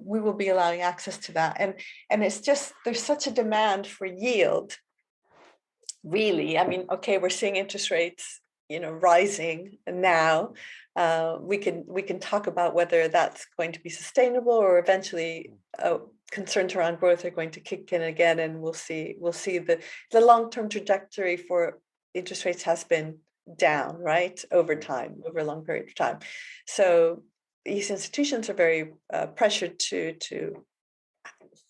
we will be allowing access to that. And it's just, there's such a demand for yield. Really, I mean, okay, we're seeing interest rates, rising now. We can talk about whether that's going to be sustainable, or eventually concerns around growth are going to kick in again, and we'll see the long-term trajectory for interest rates has been down, right, over time, over a long period of time. So these institutions are very pressured to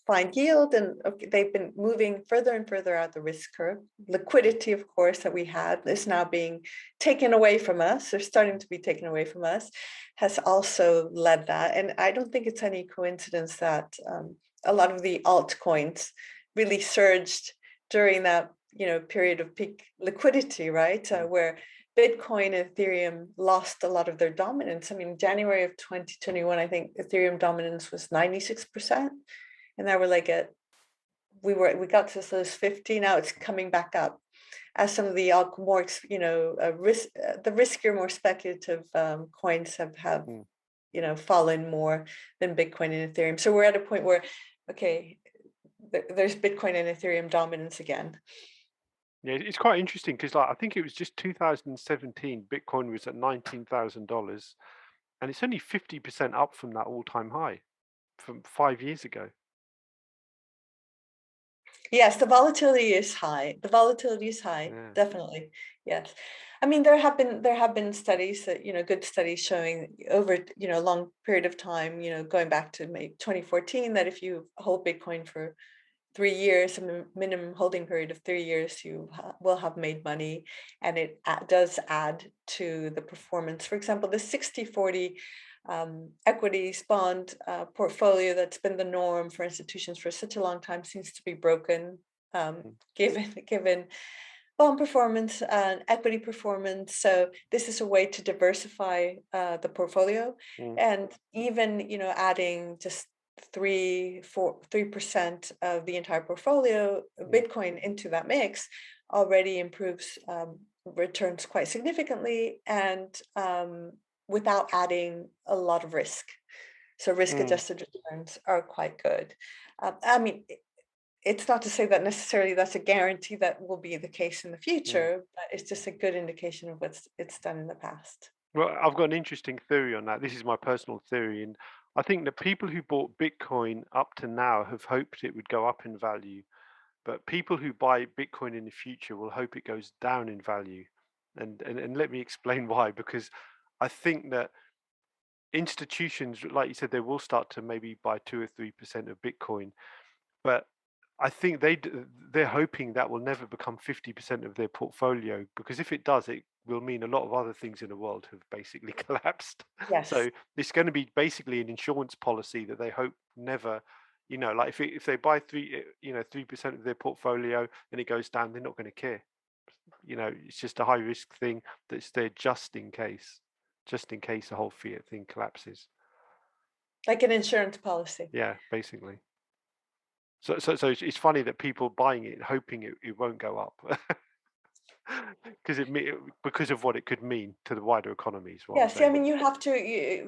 find yield, and they've been moving further and further out the risk curve. Liquidity, of course, that we had is now being taken away from us, or starting to be taken away from us, has also led that. And I don't think it's any coincidence that a lot of the altcoins really surged during that period of peak liquidity, right? Where Bitcoin and Ethereum lost a lot of their dominance. I mean, January of 2021, I think Ethereum dominance was 96%. And now we're like we got to those 50. Now it's coming back up as some of the more the riskier, more speculative coins have fallen more than Bitcoin and Ethereum. So we're at a point where there's Bitcoin and Ethereum dominance again. Yeah, it's quite interesting because I think it was just 2017 Bitcoin was at $19,000, and it's only 50% up from that all-time high from 5 years ago. Yes, the volatility is high. Yeah. Definitely. Yes. I mean, there have been studies that, good studies showing over, a long period of time, going back to maybe 2014, that if you hold Bitcoin for 3 years, a minimum holding period of 3 years, you will have made money, and it does add to the performance. For example, the 60/40 equities bond portfolio that's been the norm for institutions for such a long time seems to be broken, given bond performance and equity performance. So this is a way to diversify the portfolio, and even adding just 3% of the entire portfolio Bitcoin into that mix already improves returns quite significantly, and without adding a lot of risk. So risk-adjusted returns are quite good. I mean, it's not to say that necessarily that's a guarantee that will be the case in the future, but it's just a good indication of it's done in the past. Well, I've got an interesting theory on that. This is my personal theory, and I think the people who bought Bitcoin up to now have hoped it would go up in value, but people who buy Bitcoin in the future will hope it goes down in value. And let me explain why. Because I think that institutions, like you said, they will start to maybe buy 2 or 3% of Bitcoin, but I think they're hoping that will never become 50% of their portfolio, because if it does, it will mean a lot of other things in the world have basically collapsed. Yes. So it's going to be basically an insurance policy that they hope never, like if they buy 3% of their portfolio and it goes down, they're not going to care. It's just a high risk thing that's there just in case the whole fiat thing collapses. Like an insurance policy. Yeah, basically. So it's funny that people buying it hoping it won't go up because of what it could mean to the wider economy. Yes, I mean,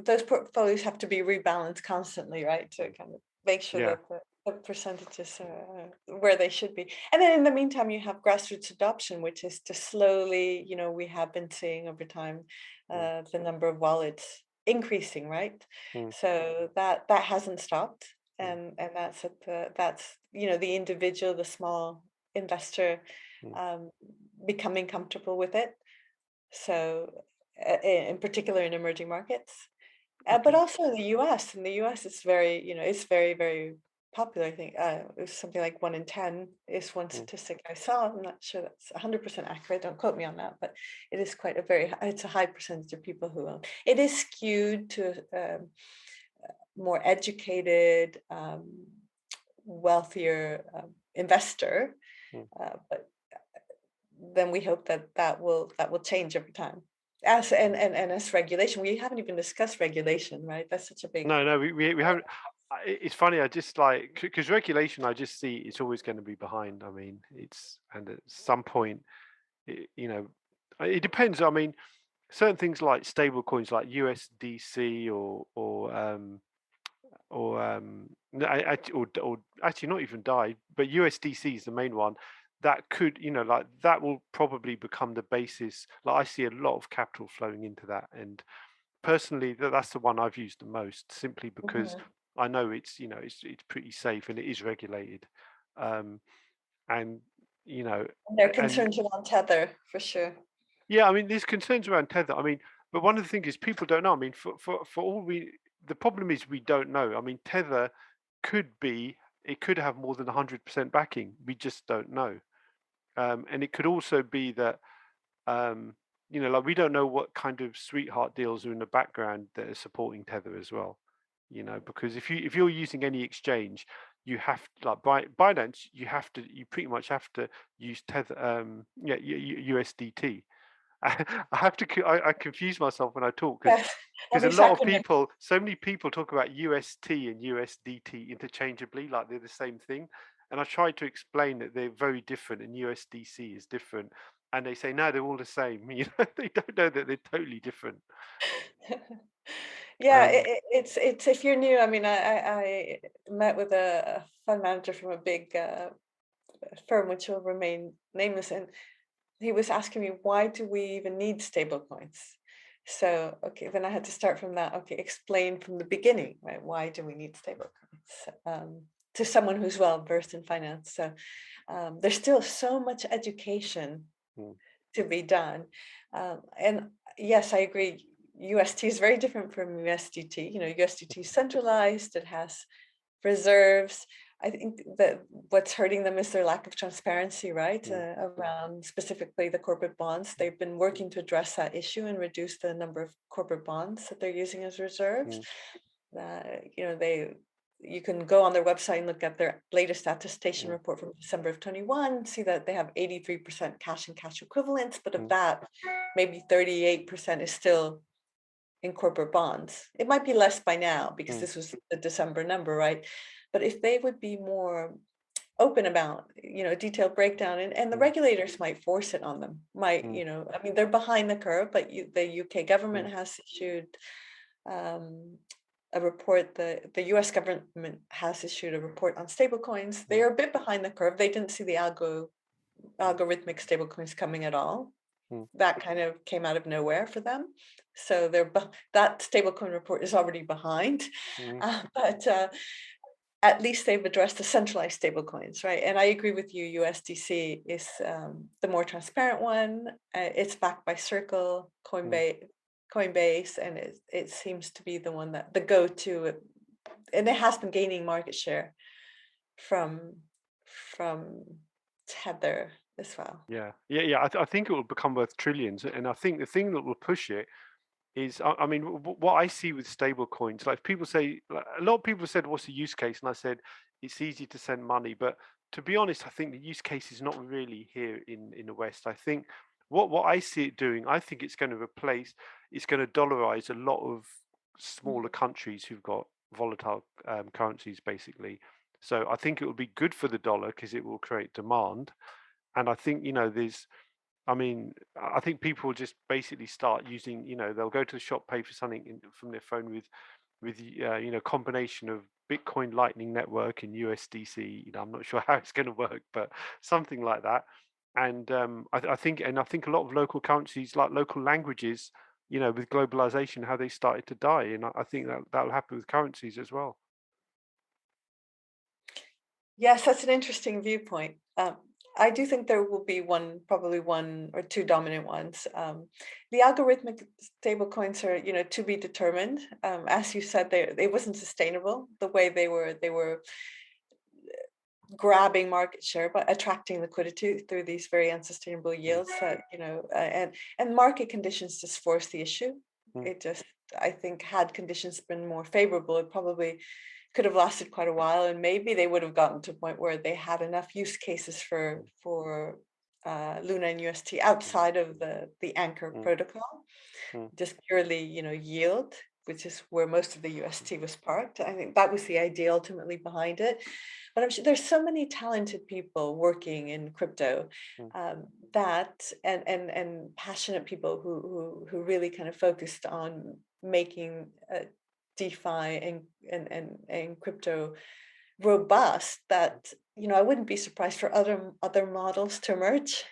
those portfolios have to be rebalanced constantly, right, to kind of make sure that the percentages are where they should be. And then in the meantime, you have grassroots adoption, which is to slowly, we have been seeing over time the number of wallets increasing, right? So that hasn't stopped. And that's the individual, the small investor becoming comfortable with it. So in particular in emerging markets, but also in the US. In the US, it's it's very, very popular. I think it was something like 1 in 10 is one statistic I saw. I'm not sure that's 100% accurate. Don't quote me on that, but it is it's a high percentage of people who own. It is skewed to more educated, wealthier investor, but then we hope that will change over time. As regulation, we haven't even discussed regulation, right? That's such a big. No, we haven't. It's funny. I just like, because regulation, I just see it's always going to be behind. I mean, and at some point, it depends. I mean, certain things like stable coins like USDC or actually not even DAI, but USDC is the main one. That could, like that will probably become the basis. Like I see a lot of capital flowing into that, and personally, that's the one I've used the most, simply because I know it's pretty safe and it is regulated, and they're concerned around Tether for sure. Yeah, I mean, there's concerns around Tether. I mean, but one of the things is people don't know. I mean, for all the problem is we don't know. I mean, Tether could be, it could have more than 100% backing. We just don't know. And it could also be that, um, like we don't know what kind of sweetheart deals are in the background that are supporting Tether as well. Because if you're using any exchange, you have like Binance, you pretty much have to use Tether, yeah, USDT. I have to. I confuse myself when I talk Yes, because all a these lot of acronyms. people, so many people talk about UST and USDT interchangeably, like they're the same thing. And I try to explain that they're very different, and USDC is different. And they say no, they're all the same. They don't know that they're totally different. Yeah, Um, it's if you're new. I mean, I met with a fund manager from a big firm, which will remain nameless, and he was asking me, why do we even need stablecoins? So, okay, then I had to start from that. Okay, explain from the beginning, right? Why do we need stablecoins? To someone who's well versed in finance. So, there's still so much education mm, to be done. And yes, I agree. UST is very different from USDT. USDT is centralized, it has reserves. I think that what's hurting them is their lack of transparency, right? mm, Around specifically the corporate bonds. They've been working to address that issue and reduce the number of corporate bonds that they're using as reserves. mm, Uh, you can go on their website and look at their latest attestation mm, report from December of 21, see that they have 83% cash and cash equivalents, but of mm, that, maybe 38% is still in corporate bonds. It might be less by now because mm, this was the December number, right? But if they would be more open about, detailed breakdown, and the mm, regulators might force it on them, mm, I mean, they're behind the curve, but the UK government mm, has issued um, a report, the US government has issued a report on stablecoins. They mm, are a bit behind the curve. They didn't see the algorithmic stablecoins coming at all. mm, That kind of came out of nowhere for them. So that stablecoin report is already behind, mm, but at least they've addressed the centralized stablecoins, right? And I agree with you. USDC is the more transparent one. It's backed by Circle, mm. Coinbase, and it seems to be the one that the go-to, and it has been gaining market share from from Tether as well. Yeah, yeah, yeah. I think it will become worth trillions, and I think the thing that will push it is, I mean, what I see with stable coins, like people say, like, a lot of people said, "What's the use case?" And I said, "It's easy to send money." But to be honest, I think the use case is not really here in the West. I think what I see it doing, I think it's going to it's going to dollarize a lot of smaller Mhm. countries who've got volatile currencies, basically. So I think it will be good for the dollar because it will create demand. And I think, there's I mean, I think people will just basically start using, they'll go to the shop, pay for something from their phone with combination of Bitcoin Lightning Network and USDC. I'm not sure how it's going to work, but something like that. And I think a lot of local currencies, like local languages, with globalization, how they started to die, and I think that'll happen with currencies as well. Yes, that's an interesting viewpoint. I do think there will be probably one or two dominant ones. The algorithmic stablecoins are, to be determined. As you said, they wasn't sustainable the way they were grabbing market share, but attracting liquidity through these very unsustainable Mm, yields that, and market conditions just force the issue. mm, It just, I think, had conditions been more favorable, it probably could have lasted quite a while, and maybe they would have gotten to a point where they had enough use cases mm, for Luna and UST mm, outside of the anchor mm, protocol, mm, just purely, yield, which is where most of the UST was parked. I think that was the idea ultimately behind it. But I'm sure there's so many talented people working in crypto, mm, that and passionate people who really kind of focused on making DeFi and crypto robust, that I wouldn't be surprised for other models to emerge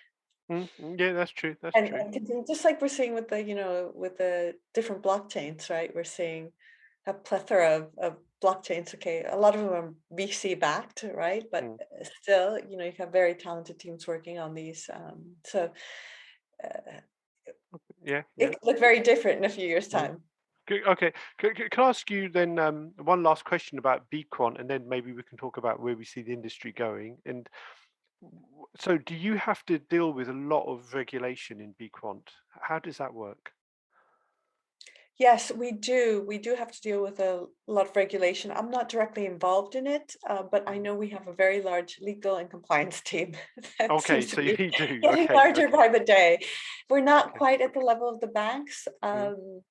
Yeah, that's true. That's and, true. and continue, just like we're seeing with the different blockchains, right? We're seeing a plethora of blockchains. Okay, a lot of them are VC backed, right? But Mm, still, you have very talented teams working on these. So uh, Yeah, It yeah. could look very different in a few years' Mm. time. Okay. Can I ask you then one last question about Bequant, and then maybe we can talk about where we see the industry going. And so, do you have to deal with a lot of regulation in Bequant? How does that work? Yes, we do. We do have to deal with a lot of regulation. I'm not directly involved in it, but I Mhm. know we have a very large legal and compliance team that Okay, seems to so be you do. getting Okay, larger okay, by the day. We're not okay. quite at the level of the banks. Mm,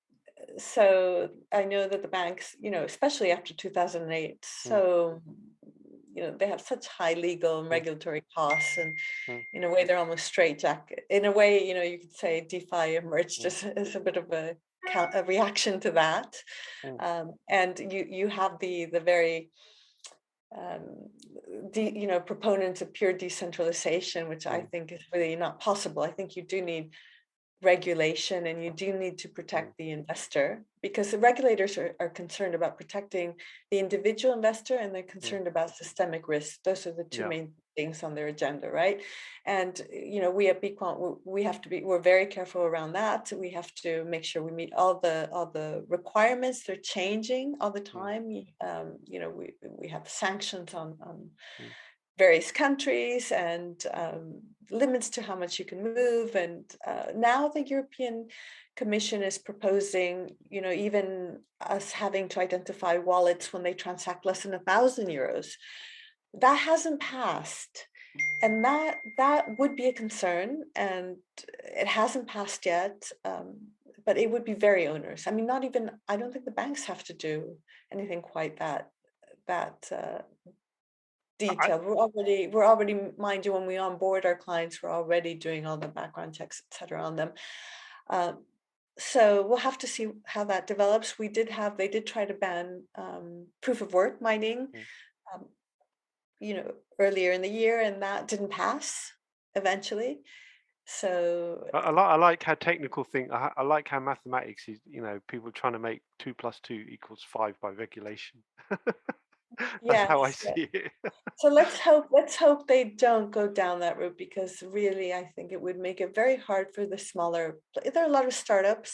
So I know that the banks, especially after 2008, mm, so they have such high legal and mm, regulatory costs, and mm, in a way they're almost straitjacket. In a way, you could say DeFi emerged mm, as a bit of a reaction to that, mm, and you have the very proponents of pure decentralization, which I mm, think is really not possible. I think you do need regulation, and you do need to mm, protect the investor, because the regulators are concerned about protecting the individual investor, and they're mm. concerned about systemic risk. Those are the two Yeah. main things on their agenda, right? And we at Bequant, we have to be, we're very careful around that. We have to make sure we meet all the requirements. They're changing all the Mm, time. We have sanctions on mm, various countries, and limits to how much you can move. And now the European Commission is proposing, even us having to identify wallets when they transact less than €1,000. That hasn't passed, and that would be a concern, and it hasn't passed yet. But it would be very onerous. I mean, not even. I don't think the banks have to do anything quite that I, detailed. We're already, mind you, when we onboard our clients, we're already doing all the background checks, et cetera, on them. Um, so we'll have to see how that develops. They did try to ban proof of work mining, mm. um, earlier in the year, and that didn't pass eventually. So I like how technical thing. I like how mathematics is. People trying to make 2 + 2 = 5 by regulation. That's how I yes, see it. so let's hope they don't go down that route, because really I think it would make it very hard for the smaller. There are a lot of startups,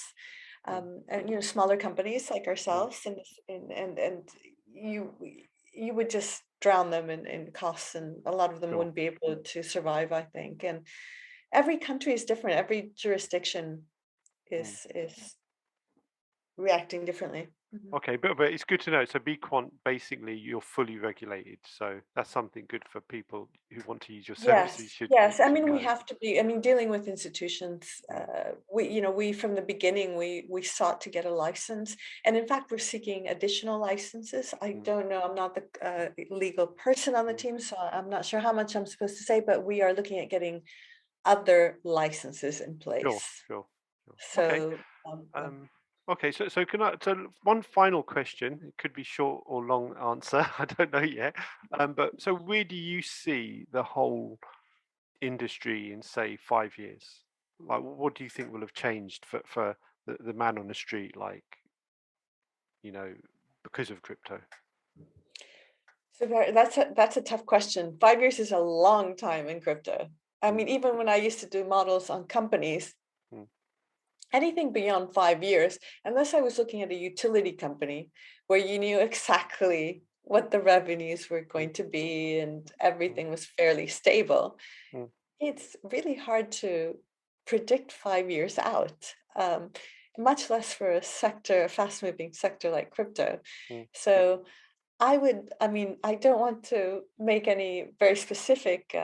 Mm, and smaller companies like mm. ourselves, and you you would just drown them in costs, and a lot of them Sure. wouldn't be able to survive, I think. And every country is different. Every jurisdiction Mm. is reacting differently. Mhm. Okay, but it's good to know. So Bequant, basically, you're fully regulated. So that's something good for people who want to use your services. Yes, Should yes. I mean, we know. have to be. I mean, dealing with institutions, Mm, we from the beginning we sought to get a license, and in fact, we're seeking additional licenses. I mm, don't know. I'm not the legal person on the mm. team, so I'm not sure how much I'm supposed to say. But we are looking at getting other licenses in Sure, place. sure, sure. Okay. So, yeah. Um, okay, so can I, so one final question, it could be short or long answer, I don't know yet. But so where do you see the whole industry in, say, 5 years? Like, what do you think will have changed for the man on the street, like, you know, because of crypto? So that's a tough question. 5 years is a long time in crypto. I Mm, mean, even when I used to do models on companies, mm, anything beyond 5 years, unless I was looking at a utility company where you knew exactly what the revenues were mm, going to be and mm, everything was fairly stable, mm, it's really hard to predict 5 years out, much less for a fast moving sector like crypto. mm, So I mean, I don't want to make any very specific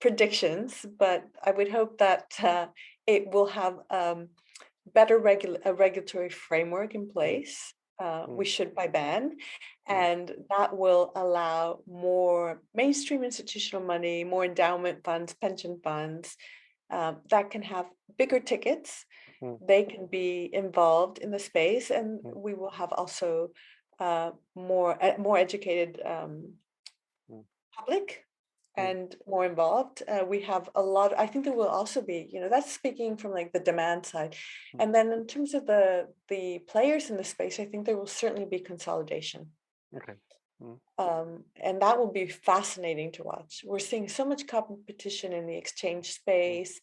predictions, but I would hope that it will have a regulatory framework in mm, place. mm, We should by ban, mm, and that will allow more mainstream institutional money, more endowment funds, pension funds that can have bigger tickets. mm, They can be involved in the space, and mm, we will have also more educated mm, public mm, and more involved. We have a lot. I think there will also be, that's speaking from like the demand side, mm. and then in terms of the players in the space, I think there will certainly be consolidation, Okay. Mm, and that will be fascinating to watch. We're seeing so much competition in the exchange mm, space.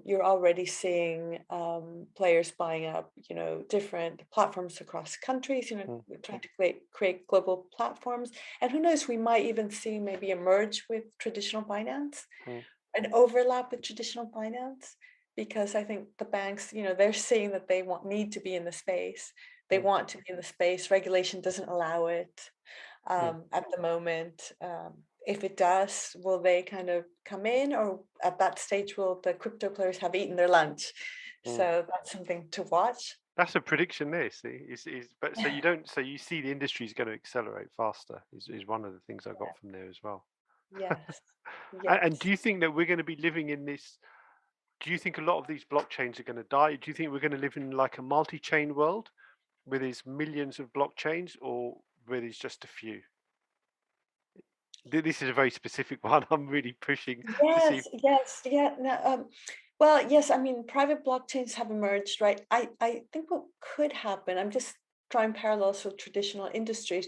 You're already seeing players buying up, different platforms across countries, mm, trying to create global platforms. And who knows, we might even see maybe a merge with traditional finance, mm, an overlap with traditional finance, because I think the banks, they're seeing that they need to be in the space. They mm, want to be in the space. Regulation doesn't allow it mm. at the moment. If it does, will they kind of come in, or at that stage, will the crypto players have eaten their lunch? Mm. So that's something to watch. That's a prediction there, see, but so you don't, so you see the industry is going to accelerate faster is one of the things I got from there as well. Yes, And yes. do you think that we're going to be living in this? Do you think a lot of these blockchains are going to die? Do you think we're going to live in like a multi-chain world where there's millions of blockchains, or where there's just a few? This is a very specific one. I'm really pushing to see. Yes, yes, yeah. No, well, yes, I mean, private blockchains have emerged, right? I think what could happen, I'm just drawing parallels with traditional industries.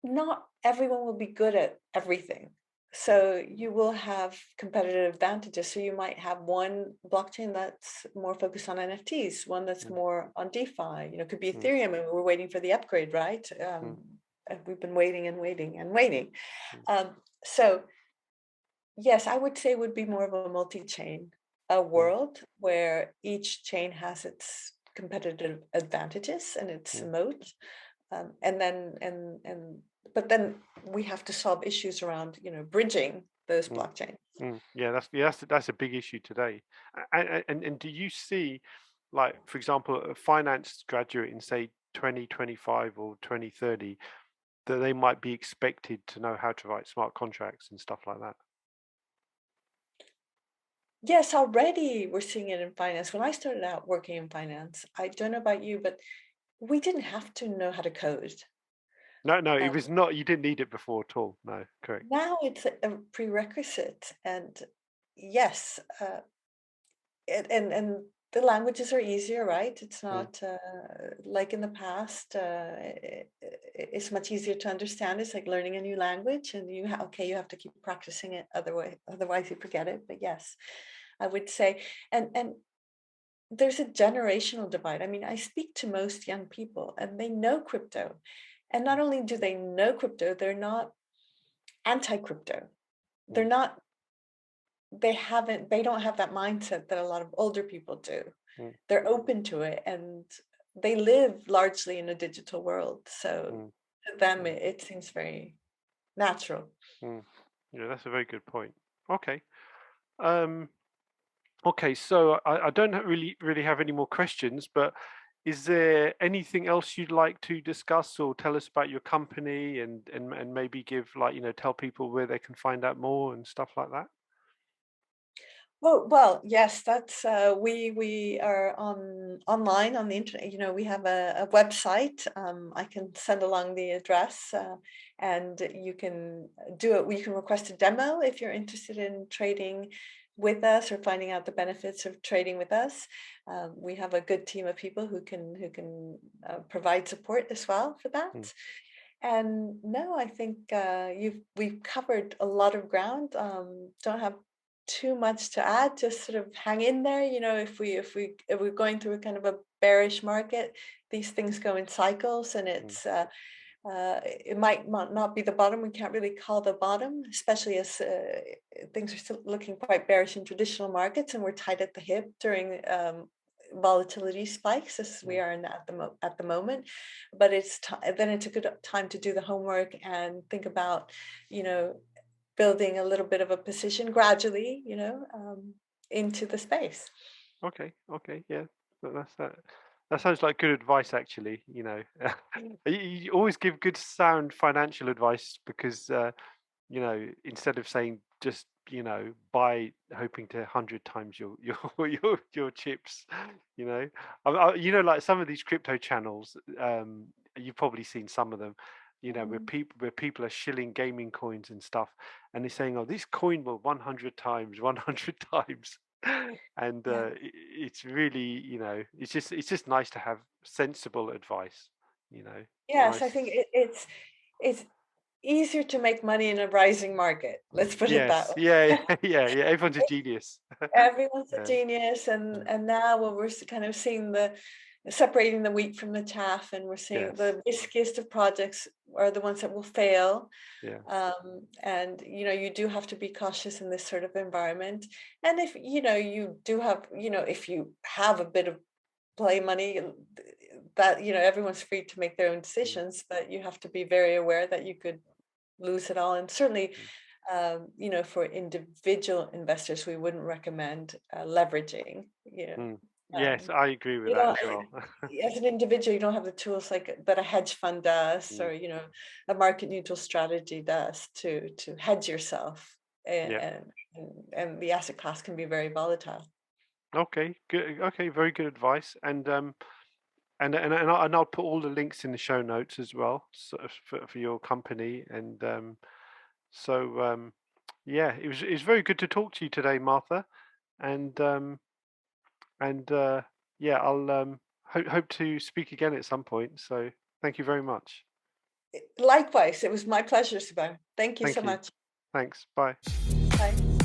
Not everyone will be good at everything. Mm, So you will have competitive advantages. So you might have one blockchain that's more focused on NFTs, one that's mm, more on DeFi. It could be mm, Ethereum, and we're waiting for the upgrade, right? mm, And we've been waiting and waiting and waiting. mm, So yes, I would say it would be more of a multi-chain, a mm, world where each chain has its competitive advantages and its mm, moat. And then but then we have to solve issues around, bridging those mm. blockchains. Yeah, that's a big issue today. And do you see, like, for example, a finance graduate in say 2025 or 2030, that they might be expected to know how to write smart contracts and stuff like that? Yes, already we're seeing it in finance. When I started out working in finance, I don't know about you, but we didn't have to know how to code. No, no, it Um, was not. You didn't need it before at all. No, correct. Now it's a prerequisite, and yes, and the languages are easier, right? It's Mm, not like in the past. It's much easier to understand. It's like learning a new language, and okay, you have to keep practicing it. Otherwise you forget it. But yes, I would say, and there's a generational divide. I mean, I speak to most young people, and they know crypto, and not only do they know crypto, they're not anti-crypto. They're mm, not they don't have that mindset that a lot of older people do. mm, They're open to it, and they live largely in a digital world. So mm, to them, mm, it seems very natural. mm. Yeah, that's a very good point. Okay. Um, okay, so I don't really have any more questions, but is there anything else you'd like to discuss or tell us about your company, and maybe give, like, tell people where they can find out more and stuff like that? Well, yes, that's we are online on the internet. We have a website. I can send along the address, and you can do it. You can request a demo if you're interested in trading with us or finding out the benefits of trading with us. We have a good team of people who can provide support as well for Mm, that. And no, I think we've covered a lot of ground. Don't have too much to add. Just sort of hang in there. If we're going through a kind of a bearish market, these things go in cycles, and mm, it might not be the bottom. We can't really call the bottom, especially as things are still looking quite bearish in traditional markets, and we're tight at the hip during volatility spikes as we mm. are in at the moment. But then it's a good time to do the homework and think about, you know, building a little bit of a position gradually, into the space. Okay, okay, yeah, that's that. That sounds like good advice, actually. You always give good sound financial advice, because instead of saying just buy hoping to 100 times your chips. Like some of these crypto channels, you've probably seen some of them, where Mm. people are shilling gaming coins and stuff, and they're saying, oh, this coin will 100 times, 100 times. And Yeah. it's really, it's just nice to have sensible advice. Yes, I Nice. think it's easier to make money in a rising market. Let's put it that Yes. way. Yeah. Yeah. Everyone's a genius. Everyone's a Yeah. genius, Mm. and now when we're kind of seeing the separating the wheat from the chaff, and we're seeing Yes. the riskiest of projects are the ones that will fail. Yeah. And you do have to be cautious in this sort of environment. And if you do have, if you have a bit of play money, that everyone's free to make their own Mm. decisions, but you have to be very aware that you could lose it all. And certainly, Mm. for individual investors, we wouldn't recommend leveraging. Mm. Yes, Um, I agree with you that know, as well. as an individual, you don't have the tools that a hedge fund does, Mm. or a market neutral strategy does to hedge yourself, Yeah. and the asset class can be very volatile. Okay. Good. Okay. Very good advice. And I'll put all the links in the show notes as well, so for your company. And yeah, it was very good to talk to you today, Martha. And and yeah, I'll hope to speak again at some point. So thank you very much. Likewise, it was my pleasure, Zubair. Thank you so Thank you. much. Thanks. Bye. Bye.